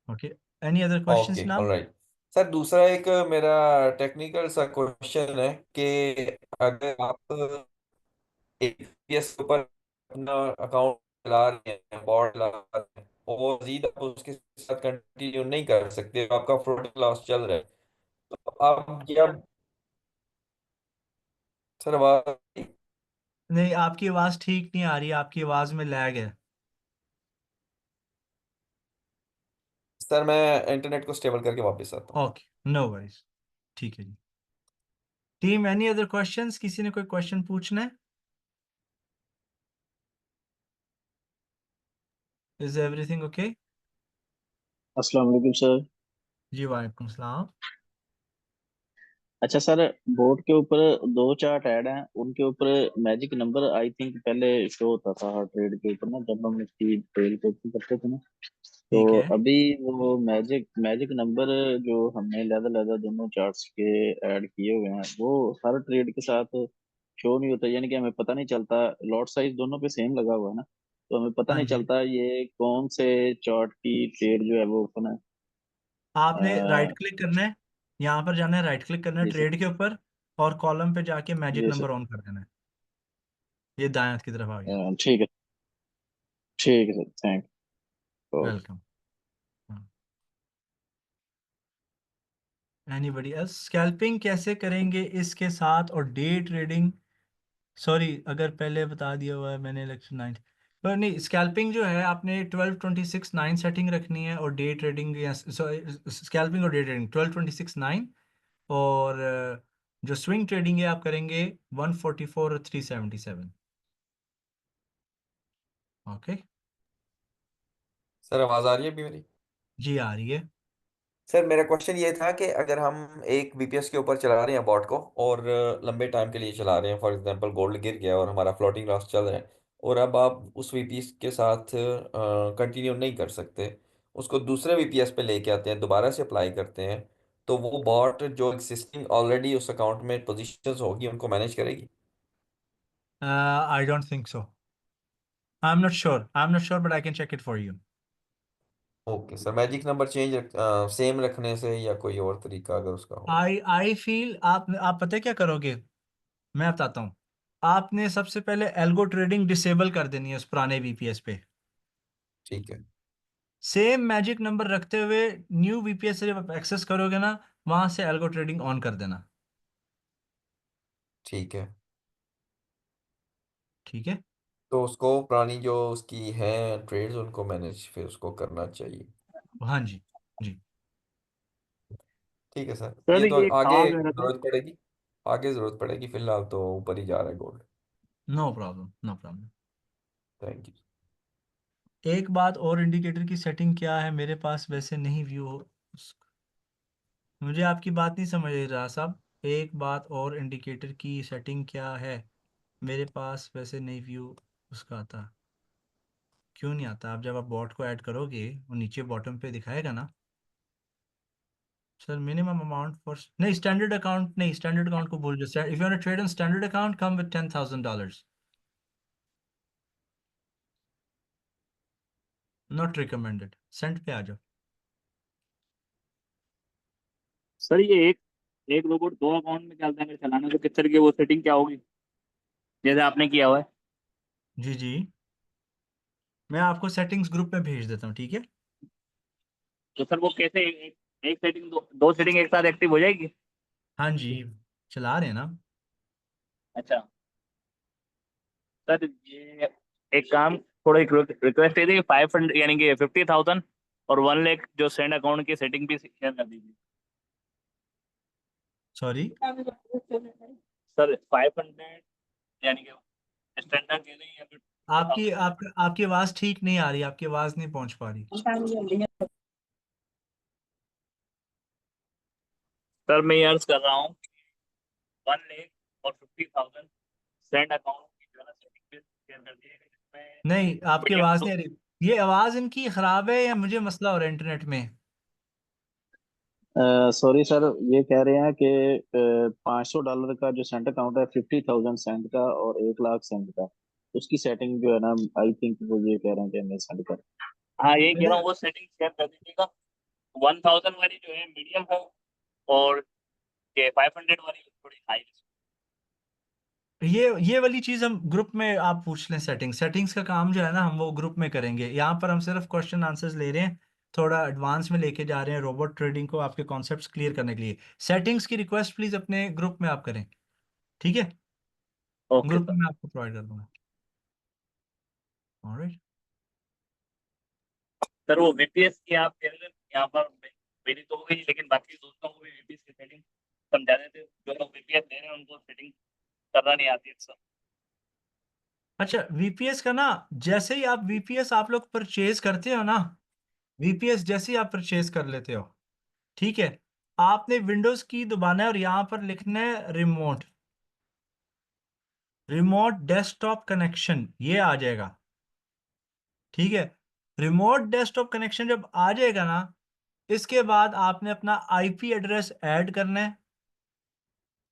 Okay, any other questions okay now? Alright. Sir दूसरा एक मेरा टेक्निकल सा क्वेश्चन है कि अगर आप एपीएस के ऊपर अपना अकाउंट चला रहे हैं, बॉट चला रहे हैं, और मजीद आप उसके साथ कंटिन्यू नहीं कर सकते, आपका फ्लोटिंग लॉस चल रहा है, तो आप जब, सर आवाज, नहीं, आपकी आवाज़ ठीक नहीं आ रही, आपकी आवाज़ में लैग है। सर मैं इंटरनेट को स्टेबल करके वापस आता हूँ। Okay, no worries. ठीक है जी। Team, any other questions? किसी ने कोई क्वेश्चन पूछना है? Is everything okay? अस्सलाम वालेकुम सर। जी वालेकुम सलाम। अच्छा सर, बोर्ड के ऊपर दो चार्ट ऐड हैं, उनके ऊपर मैजिक नंबर आई थिंक पहले शो होता था हर ट्रेड के ऊपर ना, जब हम इसकी ट्रेड कोचिंग करते थे ना। तो ठीक है। अभी वो मैजिक मैजिक नंबर जो हमने लहदा लहदा दोनों चार्ट्स के ऐड किए हुए हैं, वो हर ट्रेड के साथ शो नहीं होता, यानी कि हमें पता नहीं चलता। लॉट साइज दोनों पे सेम लगा हुआ है ना, तो हमें पता हाँ नहीं जी, चलता ये कौन से चार्ट की ट्रेड जो है वो ओपन है। आपने राइट अ, क्लिक करना है, यहाँ पर जाना है, राइट क्लिक करना है जी सर। ट्रेड के ऊपर, और कॉलम पे जाके मैजिक जी सर। नंबर ऑन कर देना है। ये दाएं हाथ की तरफ आ गया। ठीक है। ठीक है sir, thank you. Welcome. Anybody else? Scalping कैसे करेंगे इसके साथ, और डे ट्रेडिंग? सॉरी अगर पहले बता दिया हुआ है मैंने, लेक्चर 9। पर नहीं, स्कैल्पिंग जो है आपने 12 26 9 सेटिंग रखनी है, और डे ट्रेडिंग या स्कैल्पिंग और डे ट्रेडिंग 12 26 9। और जो स्विंग ट्रेडिंग है आप करेंगे 144 और 377। ओके। सर आवाज आ रही है अभी मेरी? जी आ रही है। सर मेरा क्वेश्चन ये था कि अगर हम एक बीपीएस के ऊपर चला रहे हैं बॉट को, और लंबे टाइम के लिए चला रहे हैं, फॉर एग्जांपल गोल्ड गिर गया और हमारा फ्लोटिंग लॉस चल रहा है, और अब आप उस बीपीएस के साथ कंटिन्यू नहीं कर सकते, उसको दूसरे बीपीएस पे लेके आते हैं, दोबारा से अप्लाई करते हैं, तो वो बॉट जो एग्जिस्टिंग ऑलरेडी उस अकाउंट में पोजीशंस होगी उनको मैनेज करेगी? I don't think so. I am not sure but I can check it for you. Okay sir, magic number change same रखने से, या कोई और तरीका अगर उसका हो? आई आई फील आप पता है क्या करोगे? मैं बताता हूँ। आपने सबसे पहले एल्गो ट्रेडिंग डिसेबल कर देनी है उस पुराने वीपीएस पे। ठीक है। सेम मैजिक नंबर रखते हुए न्यू वीपीएस से जब आप एक्सेस करोगे ना, वहां से एल्गो ट्रेडिंग ऑन कर देना। ठीक है। ठीक है। तो उसको पुरानी जो उसकी है ट्रेड्स, उनको मैनेज फिर उसको करना चाहिए। हाँ जी। जी। ठीक है सर, सर ये तो ये एक आगे सवाल जो है ना। जरूरत पड़ेगी, आगे जरूरत पड़ेगी, फिलहाल तो ऊपर ही जा रहा है gold. No problem, no problem. Thank you. एक बात और, इंडिकेटर की सेटिंग क्या है मेरे पास वैसे नहीं व्यू हो। मुझे आपकी बात नहीं समझ रहा साहब। एक बात और, इंडिकेटर की सेटिंग क्या है मेरे पास वैसे नहीं व्यू उसका आता। क्यों नहीं आता? आप जब आप बॉट को ऐड करोगे वो नीचे बॉटम पे दिखाएगा ना। सर मिनिमम अमाउंट फॉर, नहीं स्टैंडर्ड अकाउंट नहीं, स्टैंडर्ड अकाउंट को भूल जाओ। If you want to trade on standard account come with $10,000। Not recommended. Cent पे आ जाओ। सर ये एक एक रोबोट दो अकाउंट में चलता है, अगर चलाना तो किस तरह की वो सेटिंग क्या होगी, जैसे आपने किया हुआ है? जी जी, मैं आपको सेटिंग्स ग्रुप में भेज देता हूँ, ठीक है। तो सर वो कैसे एक सेटिंग दो सेटिंग एक साथ एक्टिव हो जाएगी? हाँ जी, चला रहे हैं ना। अच्छा सर, ये एक काम, थोड़ा एक रिक्वेस्ट है थी, 500 यानी कि 50,000 और 1 लाख जो सेंड अकाउंट की सेटिंग भी शेयर कर दीजिए सॉरी, सर। 500 यानी कि स्टैंडर्ड दे दें या फिर आपकी आवाज ठीक नहीं आ रही, आपकी आवाज नहीं पहुंच पा रही। सर मैं ये अर्ज कर रहा हूँ 1 लाख और 50,000 सेंड अकाउंट की जो है ना सेटिंग भी शेयर कर दिए इसमें नहीं, आपकी मीडियम आवाज टू। नहीं आ रही। ये आवाज इनकी खराब है या मुझे मसला हो रहा है इंटरनेट में? सॉरी सर, ये कह रहे हैं कि $500 का जो सेंट अकाउंट है, 50,000 सेंट का और 1 लाख सेंट का, उसकी सेटिंग जो है ना, आई थिंक वो ये कह रहे हैं कि हमें सेंड कर। हाँ यही कह मैंने रहा हूँ, वो सेटिंग शेयर कर दीजिएगा। 1,000 वाली जो है मीडियम हो और ये 500 वाली थोड़ी हाई। ये वाली चीज हम ग्रुप में आप पूछ लें। सेटिंग्स का काम जो है ना हम वो ग्रुप में करेंगे। यहाँ पर हम सिर्फ क्वेश्चन आंसर्स ले रहे हैं, थोड़ा एडवांस में लेके जा रहे हैं रोबोट ट्रेडिंग को आपके कॉन्सेप्ट्स क्लियर करने के लिए। सेटिंग्स की रिक्वेस्ट प्लीज अपने ग्रुप में आप करें, ठीक है? ओके ग्रुप में सर। मैं आपको प्रोवाइड कर दूंगा। ऑलराइट। सर वो वीपीएस की आप कह रहे थे यहाँ पर, मेरी तो हो गई लेकिन बाकी दोस्तों को भी वीपीएस की सेटिंग समझा देते। जो लोग वीपीएस ले रहे हैं उनको सेटिंग करना नहीं आती है सर। अच्छा, वीपीएस का ना, जैसे ही आप वीपीएस आप लोग परचेज करते हो ना, वीपीएस जैसे ही आप परचेज कर लेते हो, ठीक है, आपने विंडोज की दबाना है और यहां पर लिखना है रिमोट, रिमोट डेस्कटॉप कनेक्शन, ये आ जाएगा, ठीक है? रिमोट डेस्कटॉप कनेक्शन जब आ जाएगा ना, इसके बाद आपने अपना आईपी एड्रेस ऐड करना है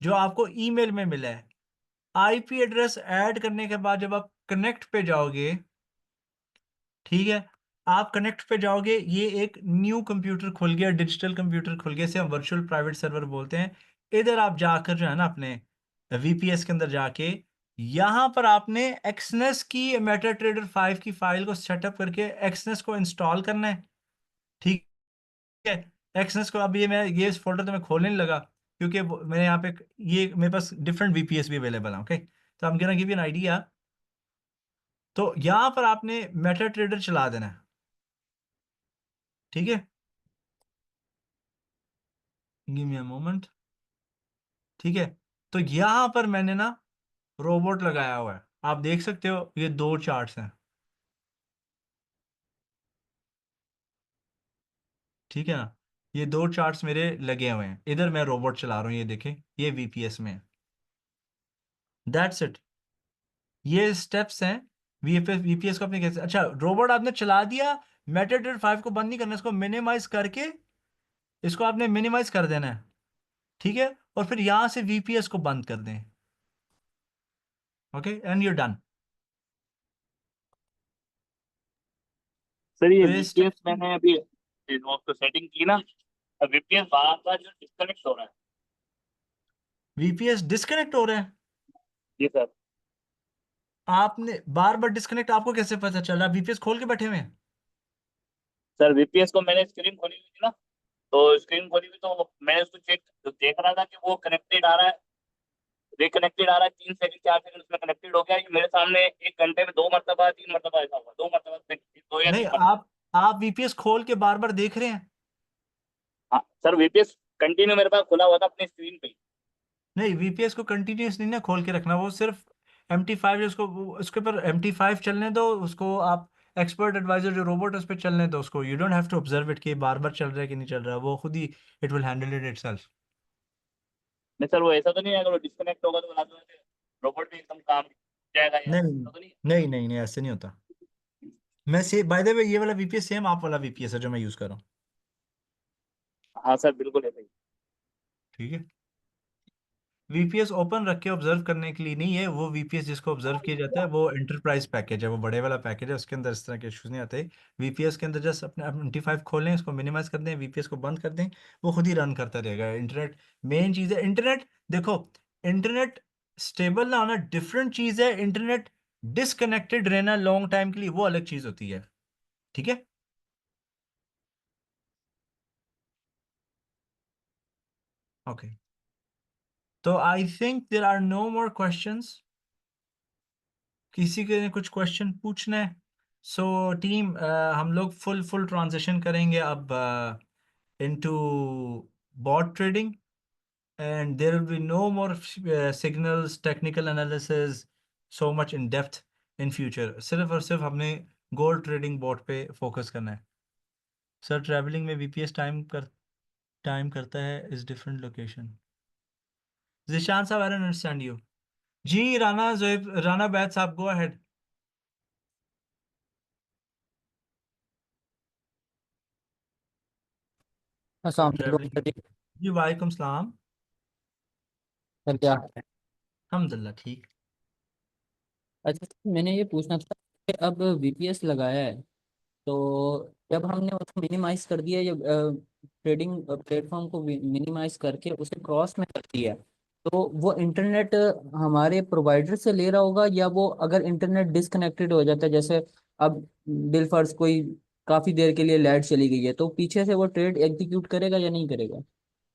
जो आपको ईमेल में मिला है। आईपी एड्रेस ऐड करने के बाद जब आप कनेक्ट पे जाओगे, ठीक है, आप कनेक्ट पे जाओगे, ये एक न्यू कंप्यूटर खुल गया, डिजिटल कंप्यूटर खुल गया, इसे हम वर्चुअल प्राइवेट सर्वर बोलते हैं। इधर आप जाकर जो है ना अपने वीपीएस के अंदर जाके, यहां पर आपने एक्सनेस की मेटाट्रेडर 5 की फाइल को सेटअप करके एक्सनेस को इंस्टॉल करना है, ठीक है? एक्सनेस को अब ये इस फोल्डर तो मैं खोलने नहीं लगा क्योंकि मेरे यहाँ पे ये मेरे पास डिफरेंट वीपीएस भी अवेलेबल है। ओके, तो हम गिव यू एन आइडिया। तो यहाँ पर आपने मेटा ट्रेडर चला देना है, ठीक है? गिव मी अ मोमेंट, ठीक है? तो यहाँ पर मैंने ना रोबोट लगाया हुआ है, आप देख सकते हो ये दो चार्ट्स हैं, ठीक है ना? ये दो चार्ट्स मेरे लगे हुए हैं, इधर मैं रोबोट चला रहा हूँ, ये देखें, ये वीपीएस में है। दैट्स इट, ये स्टेप्स हैं। वीपीएस वीपीएस को आपने कैसे, अच्छा रोबोट आपने चला दिया, मेटाट्रेडर 5 को बंद नहीं करना, इसको मिनिमाइज करके इसको आपने मिनिमाइज कर देना है, ठीक है? और फिर यहां से वीपीएस को बंद कर दें। Okay, and you done. Sir ये तो ये वीपीएस स्टेप्स, मैंने अभी तो सेटिंग की ना, अब वीपीएस बार बार जो डिस्कनेक्ट हो रहा है। वीपीएस डिस्कनेक्ट हो रहा है, जी सर। आपने बार बार डिस्कनेक्ट, आपको कैसे पता चल रहा है? वीपीएस खोल के बैठे हुए हैं? सर वीपीएस को मैंने स्क्रीन खोली हुई थी ना, तो स्क्रीन खोली हुई तो मैंने उसको चेक देख रहा था कि वो कनेक्टेड आ रहा है, रिकनेक्टेड आ रहा है, 3 सेकंड 4 सेकंड उसमें कनेक्टेड हो गया। ये मेरे सामने 1 घंटे में 2 मरतबा 3 मरतबा ऐसा हुआ, 2 मरतबा, 2 या नहीं, 3 मरतबा। आप वीपीएस खोल के बार बार देख रहे हैं? हाँ सर, वीपीएस कंटिन्यू मेरे पास खुला हुआ था अपनी स्क्रीन पे। नहीं, वीपीएस को कंटिन्यूस नहीं ना खोल के रखना, वो सिर्फ MT5 उसको उसके पर MT5 चलने दो उसको आप। एक्सपर्ट एडवाइजर जो रोबोट है उस पर चलने दो उसको, you don't have to observe it कि बार बार चल रहा है कि नहीं चल रहा है, वो खुद ही it will handle it itself. नहीं सर, वो ऐसा तो नहीं है अगर वो डिस्कनेक्ट होगा तो रोबोट भी एकदम काम जाएगा, या नहीं ऐसा तो नहीं है? नहीं नहीं नहीं, ऐसे नहीं होता। मैं से बाय द वे ये वाला वीपीएस सेम आप वाला वीपीएस है जो मैं यूज कर रहा हूँ, हाँ सर बिल्कुल ऐसा ही। ठीक है? वीपीएस ओपन रख के ऑब्जर्व करने के लिए नहीं है, वो वीपीएस जिसको ऑब्जर्व किया जाता है वो एंटरप्राइज पैकेज है, वो बड़े वाला पैकेज है, उसके अंदर इस तरह के इश्यूज नहीं आते। वीपीएस के अंदर जस्ट अपने MT5 खोलें, इसको मिनिमाइज कर दें, वीपीएस को बंद कर दें, वो खुद ही रन करता रहेगा। इंटरनेट मेन चीज़ है। इंटरनेट देखो, इंटरनेट स्टेबल ना होना डिफरेंट चीज़ है, इंटरनेट डिसकनेक्टेड रहना लॉन्ग टाइम के लिए वो अलग चीज़ होती है, ठीक है? ओके, तो I think there are no more questions. किसी के ने कुछ क्वेश्चन पूछना है? सो टीम, हम लोग फुल ट्रांजिशन करेंगे अब into bot trading, and there will be no more signals, technical analysis, so much in depth in future. सिर्फ और सिर्फ हमने गोल्ड ट्रेडिंग बोर्ड पे फोकस करना है। सर ट्रैवलिंग में वीपीएस टाइम करता है इज डिफरेंट लोकेशन। जिशान साहब, आई डोंट अंडरस्टैंड यू। जी राना जोएब, राना बैद साहब, गो अहेड। अस्सलाम ट्रैवलिंग, वालेकुम जी वालेकुम सलाम। सर, क्या हाल है? अल्हम्दुलिल्लाह ठीक। अच्छा सर, मैंने ये पूछना था कि अब वीपीएस लगाया है, तो जब हमने उसको मिनिमाइज कर दिया, जब ट्रेडिंग प्लेटफॉर्म को मिनिमाइज करके उसे क्रॉस में कर दिया, तो वो इंटरनेट हमारे प्रोवाइडर से ले रहा होगा, या वो अगर इंटरनेट डिसकनेक्टेड हो जाता है, जैसे अब बिलफर्ज कोई काफी देर के लिए लाइट चली गई है, तो पीछे से वो ट्रेड एग्जीक्यूट करेगा या नहीं करेगा?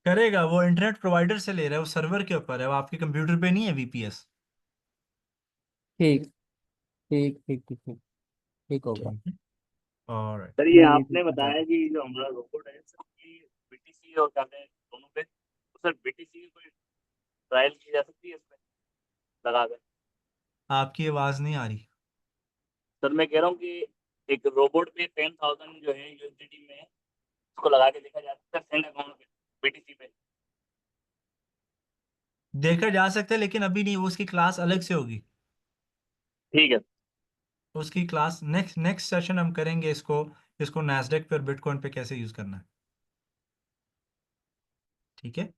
करेगा, वो इंटरनेट प्रोवाइडर से ले रहा है, वो सर्वर के ऊपर है, वो आपके कंप्यूटर पे नहीं है वीपीएस। ठीक ठीक ठीक ठीक ठीक ठीक होगा। ठीक है, ऑलराइट। सर ये मैं ये आपने पूछना चाहता बताया हूँ। कि जो हमारा रोबोट है सर ये बीटीसी और क्या कहते हैं दोनों पे, तो सर बीटीसी की कोई ट्रायल की जा सकती है इसमें लगा कर? आपकी आवाज नहीं आ रही। सर मैं कह रहा हूँ कि एक रोबोट पे 10,000 जो है यूएसडीटी में उसको लगा के देखा जा सकता है सेंड अकाउंट पे बीटीसी पे। देखा जा सकता है लेकिन अभी नहीं, वो उसकी क्लास अलग से होगी। ठीक है। उसकी क्लास नेक्स्ट नेक्स्ट सेशन हम करेंगे इसको। इसको नैस्डैक पर बिटकॉइन पे कैसे यूज करना है। ठीक है।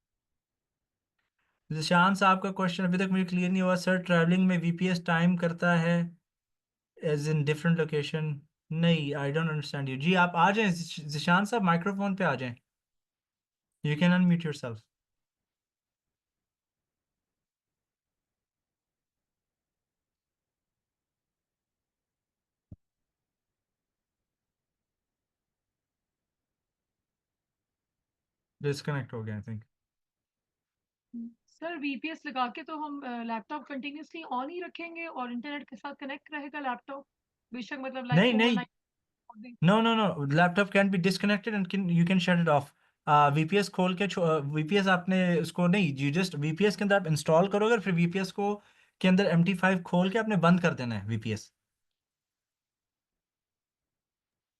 जिशान साहब का क्वेश्चन अभी तक मुझे क्लियर नहीं हुआ। सर ट्रैवलिंग में वीपीएस टाइम करता है एज इन डिफरेंट लोकेशन? नहीं, आई डोंट अंडरस्टैंड यू। जी आप आ जाएं, जिशान साहब माइक्रोफोन पे आ जाएं। You can unmute yourself. Disconnect हो गया आई थिंक। सर वीपीएस लगा के तो हम लैपटॉप कंटिन्यूसली ऑन ही रखेंगे और इंटरनेट के साथ कनेक्ट रहेगा लैपटॉप, बेशक मतलब लाइक नहीं नहीं, overnight. No laptop can be disconnected and you can shut it off. VPS खोल के वीपीएस आपने उसको नहीं, यू जस्ट वीपीएस के अंदर आप इंस्टॉल करोगे और फिर वीपीएस को के अंदर MT5 खोल के आपने बंद कर देना है वीपीएस।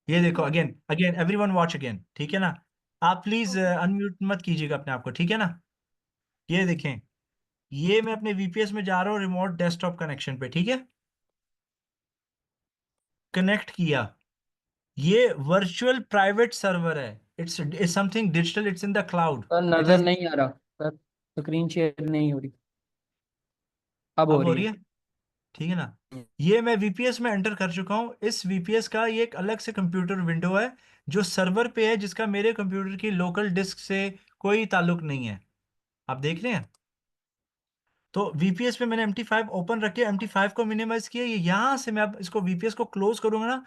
ये देखो, again again everyone watch again, ठीक है ना। आप प्लीज अनम्यूट मत कीजिएगा अपने आप को, ठीक है ना। ये देखें, ये मैं अपने वीपीएस में जा रहा हूँ रिमोट डेस्कटॉप कनेक्शन पे, ठीक है। कनेक्ट किया, ये वर्चुअल प्राइवेट सर्वर है। It's something digital, it's in the cloud. Sir it नजर हैज, नहीं आ रहा सर, स्क्रीन शेयर नहीं हो रही। अब हो अब हो रही रही है। है, ठीक है ना। ये मैं वीपीएस में एंटर कर चुका हूँ। इस वीपीएस का ये एक अलग से कंप्यूटर विंडो है जो सर्वर पे है, जिसका मेरे कंप्यूटर की लोकल डिस्क से कोई ताल्लुक नहीं है। आप देख रहे हैं। तो वीपीएस पे मैंने MT5 ओपन रखे, MT5 को मिनिमाइज किया। ये यहाँ से मैं अब इसको वीपीएस को क्लोज करूंगा ना,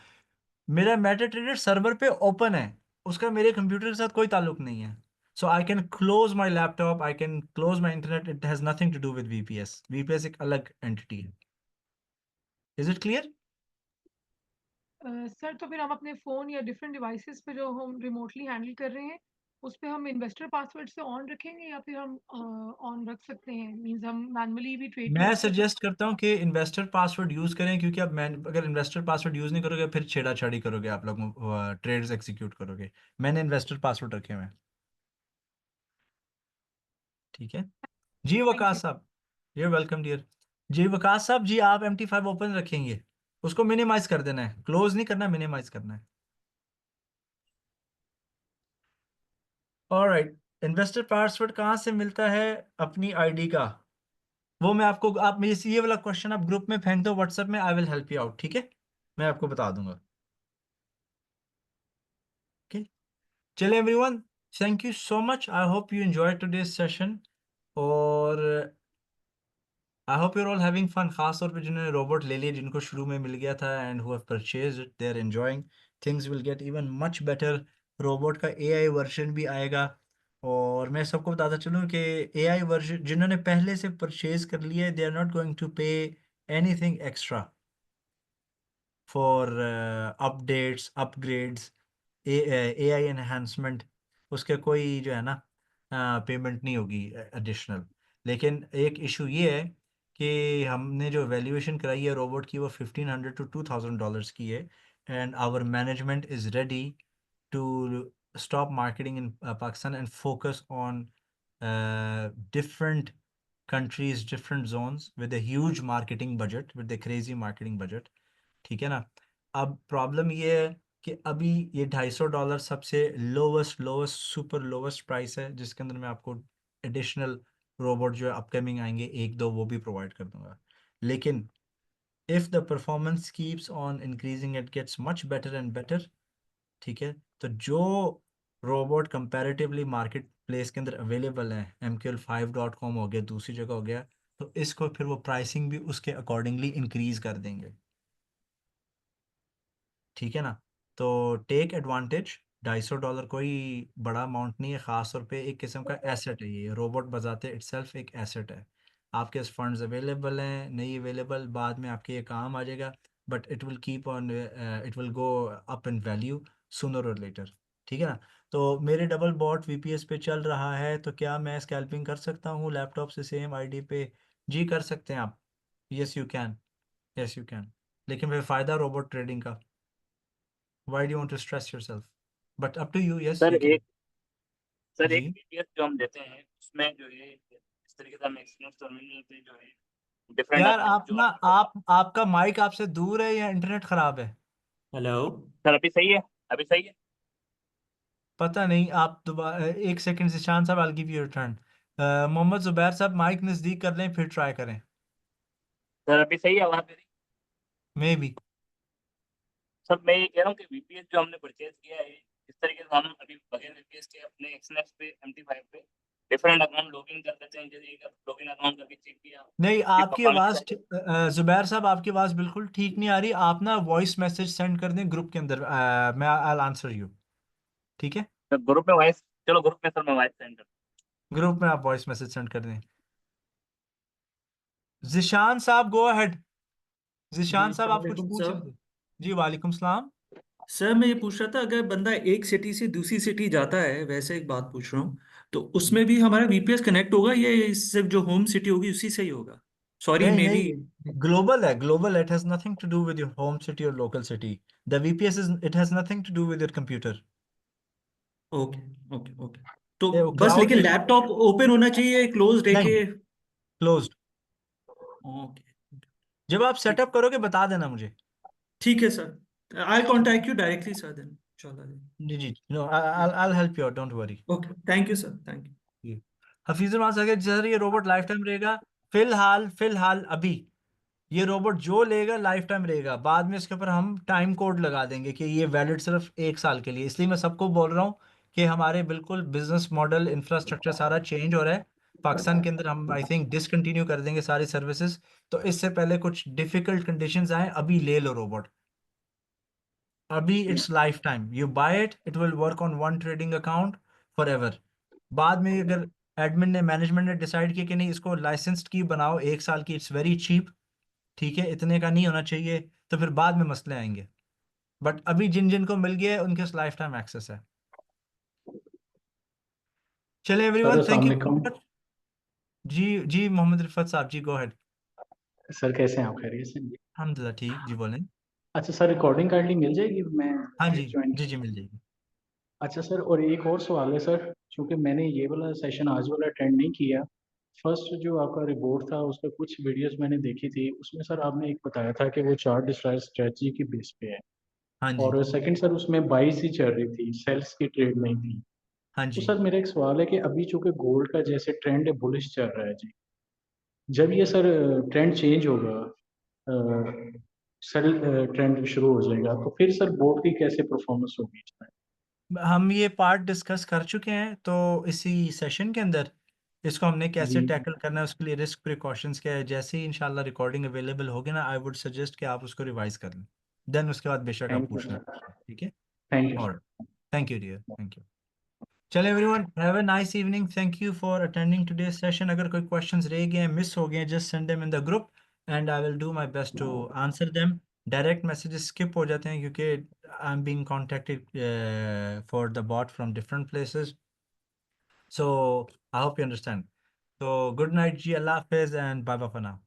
मेरा मेटाट्रेडर सर्वर पे ओपन है, उसका मेरे कंप्यूटर के साथ कोई ताल्लुक नहीं है। So I can close my laptop, I can close my internet, it has nothing to do with VPS. VPS एक अलग एंटिटी है। Is it clear? सर तो फिर हम अपने फ़ोन या डिफरेंट डिवाइसेस पे जो हम रिमोटली हैंडल कर रहे हैं उस पे हम इन्वेस्टर पासवर्ड से ऑन रखेंगे या फिर हम ऑन रख सकते हैं, मींस हम मैनुअली भी ट्रेड मैं क्लोज कर सजेस्ट सकते करता हूँ कि इन्वेस्टर पासवर्ड यूज करें, क्योंकि अब मैं अगर इन्वेस्टर पासवर्ड यूज नहीं करोगे फिर छेड़ाछाड़ी करोगे, आप लोग ट्रेड्स एग्जीक्यूट करोगे। मैंने इन्वेस्टर पासवर्ड रखे हुए हैं, ठीक है। जी हैं। Thank you. वकास साहब, ये वेलकम डियर। जी वकास साहब, जी आप MT5 ओपन रखेंगे, उसको मिनिमाइज कर देना है, क्लोज नहीं करना, मिनिमाइज करना है। ऑलराइट, इन्वेस्टर पासवर्ड कहाँ से मिलता है? अपनी आईडी का। वो मैं आपको, आप मेरे से ये वाला क्वेश्चन आप ग्रुप में फेंक दो व्हाट्सएप में, I will help you out, ठीक है। मैं आपको बता दूंगा। ओके, चलिए everyone, thank you so much. I hope you enjoy today's session, और I hope you're all having fun. खास तौर पे जिन्होंने रोबोट ले लिया, जिनको शुरू में मिल गया था and who have purchased it, they are enjoying. Things will get even much better. Robot का AI वर्जन भी आएगा और मैं सबको बताता चलूँ कि एआई वर्जन जिन्होंने पहले से परचेज कर लिया है, they are not going to pay anything extra for updates, upgrades, AI enhancement. उसके कोई जो है ना पेमेंट नहीं होगी एडिशनल। लेकिन एक इशू ये है कि हमने जो वैल्यूएशन कराई है रोबोट की वो $1,500 to $2,000 की है, and our management is ready to stop marketing in Pakistan and focus on different countries, different zones with a huge marketing budget, with a crazy marketing budget. ठीक है ना। अब प्रॉब्लम ये है कि अभी ये $250 सबसे lowest lowest super lowest price है, जिसके अंदर मैं आपको एडिशनल रोबोट जो है अपकमिंग आएंगे एक दो वो भी प्रोवाइड कर दूंगा। लेकिन if the performance keeps on increasing, it gets much better and better. ठीक है, तो जो रोबोट कंपैरेटिवली मार्केट प्लेस के अंदर अवेलेबल है, MQL5.com हो गया, दूसरी जगह हो गया, तो इसको फिर वो प्राइसिंग भी उसके अकॉर्डिंगली इंक्रीज कर देंगे। ठीक है ना। तो टेक एडवांटेज। $250 कोई बड़ा अमाउंट नहीं है, ख़ास तौर पे एक किस्म का एसेट है ये रोबोट, बजाते इटसेल्फ एक एसेट है। आपके पास फंड्स अवेलेबल हैं, नहीं अवेलेबल बाद में आपके ये काम आ जाएगा, but it will keep on, it will go up in value sooner और लेटर। ठीक है ना। तो मेरे डबल बॉट वीपीएस पे चल रहा है, तो क्या मैं स्कैल्पिंग कर सकता हूँ लैपटॉप से सेम आईडी पे? जी कर सकते हैं आप। Yes you can, yes you can. लेकिन फिर फ़ायदा रोबोट ट्रेडिंग का। Why do you want to stress yourself? But up to you. Yes, sir you can. एक जी बीपीएस जो हम देते हैं उसमें जो है इस तरीके से हम एक्सचेंज टर्मिनल पे जो है डिफरेंट यार, अकाउंट आप जो ना हमारे आप आपका माइक आपसे दूर है या इंटरनेट खराब है? हेलो। सर अभी सही है, अभी सही है। पता नहीं, आप दोबारा एक सेकंड से, शान साहब, I'll give you your turn. Mohammad Zubair साहब माइक नज़दीक कर लें फिर ट्राई करें। सर अभी सही है आवाज मेरी? May be. सर मैं ये कह रहा हूँ कि वीपीएस जो हमने परचेज किया है इस तरीके से हम अभी बगैर वीपीएस के अपने एक्सएनएक्स पे MT5 पे डिफरेंट अकाउंट लॉगिन कर देते हैं। जैसे एक लॉगिन अकाउंट करके चेक किया नहीं, कि आपकी परफॉर्मेंस आवाज़ जुबैर साहब, आपकी आवाज़ बिल्कुल ठीक नहीं आ रही। आप ना वॉइस मैसेज सेंड कर दें ग्रुप के अंदर, मैं I'll आंसर यू। ठीक है, ग्रुप में वॉइस, चलो ग्रुप में सर मैं वॉइस सेंड कर। ग्रुप में आप वॉइस मैसेज सेंड कर दें। जिशान साहब गो अहेड। जी जिशान साहब अस्सलाम आप कुछ वालेकुम पूछ रहे सर। थे? जी वालेकुम सलाम। सर मैं ये पूछ रहा था, अगर बंदा एक सिटी से दूसरी सिटी जाता है, वैसे एक बात पूछ रहा हूँ, तो उसमें भी हमारा वीपीएस कनेक्ट होगा या सिर्फ जो होम सिटी होगी उसी से ही होगा? सॉरी नहीं मे बी। नहीं, ग्लोबल है, global. It has nothing to do with your home city और local city. The VPS is, it has nothing to do with your computer. Okay okay okay. तो ये वो बस क्लाउड लेकिन है। लैपटॉप ओपन होना चाहिए, क्लोज है नहीं, के? क्लोज्ड। ओके। जब आप ठीक, सेटअप करोगे बता देना मुझे। ठीक है sir, I contact you directly sir then इंशाल्लाह। जी जी, no, I'll help you out, don't worry. Okay, thank you sir, thank you. जी। हफीजुल मास, अगर सर ये रोबोट लाइफ टाइम रहेगा? फिलहाल अभी ये रोबोट जो लेगा लाइफ टाइम रहेगा। बाद में इसके ऊपर हम टाइम कोड लगा देंगे कि ये वैलिड सिर्फ 1 साल के लिए। इसलिए मैं सबको बोल रहा हूँ कि हमारे बिल्कुल बिजनेस मॉडल इंफ्रास्ट्रक्चर सारा चेंज हो रहा है पाकिस्तान के अंदर। हम आई थिंक डिसकंटिन्यू कर देंगे सारी सर्विसेज। तो इससे पहले कुछ डिफिकल्ट कंडीशंस आए, अभी ले लो रोबोट। अभी it's lifetime, you buy it, it will work on one trading account forever. बाद में अगर एडमिन ने, मैनेजमेंट ने डिसाइड किया कि नहीं इसको लाइसेंस्ड की बनाओ 1 साल की, इट्स वेरी चीप, ठीक है, इतने का नहीं होना चाहिए, तो फिर बाद में मसले आएंगे। बट अभी जिन जिन को मिल गया है उनके लाइफ टाइम एक्सेस है। चले सर एवरीवन, अस्सलाम थैंक यू वालेकुम। So much. जी जी, मोहम्मद रिफत साहब जी, गो अहेड। सर कैसे हैं आप, खैरियत से? अल्हम्दुलिल्लाह ठीक, जी बोलें। अच्छा सर, रिकॉर्डिंग काइंडली मिल जाएगी? मैं हाँ जी, ज्वाइन। जी जी मिल जाएगी। अच्छा सर, और एक और सवाल है सर, क्योंकि मैंने ये वाला सेशन आज वाला अटेंड नहीं किया। फर्स्ट जो आपका रिपोर्ट था उसका कुछ वीडियोस मैंने देखी थी, उसमें सर आपने एक बताया था कि वो चार्ट स्ट्रेटजी की बेस पे है। हाँ जी, और सेकंड सर, उसमें बाइस ही चल रही थी, सेल्स की ट्रेड नहीं थी। हाँ तो जी। सर मेरा एक सवाल है कि अभी चूंकि गोल्ड का जैसे ट्रेंड है, बुलिश चल रहा है जी, जब ये सर ट्रेंड चेंज होगा, सेल ट्रेंड शुरू हो जाएगा, तो फिर सर बोर्ड की कैसे परफॉर्मेंस होगी इसमें? हम ये पार्ट डिस्कस कर चुके हैं, तो इसी सेशन के अंदर इसको हमने कैसे जी टैकल करना है, उसके लिए रिस्क प्रिकॉशंस क्या है। जैसे ही इंशाल्लाह रिकॉर्डिंग अवेलेबल होगी ना, आई वुड सजेस्ट कि आप उसको रिवाइज कर लें, देन उसके बाद बेशक आप थैंक यू पूछ लें। सर, ठीक है, थैंक यू। और thank you dear, thank you. चले everyone, have a nice evening, thank you for attending today's session. अगर कोई क्वेश्चंस रह गए हैं, मिस हो गए हैं, just send them in the group and I will do my best to answer them. Direct messages skip हो जाते हैं क्योंकि I am being contacted for the bot from different places, so I hope you understand. तो good night जी, अल्लाह हाफिज and bye bye for now.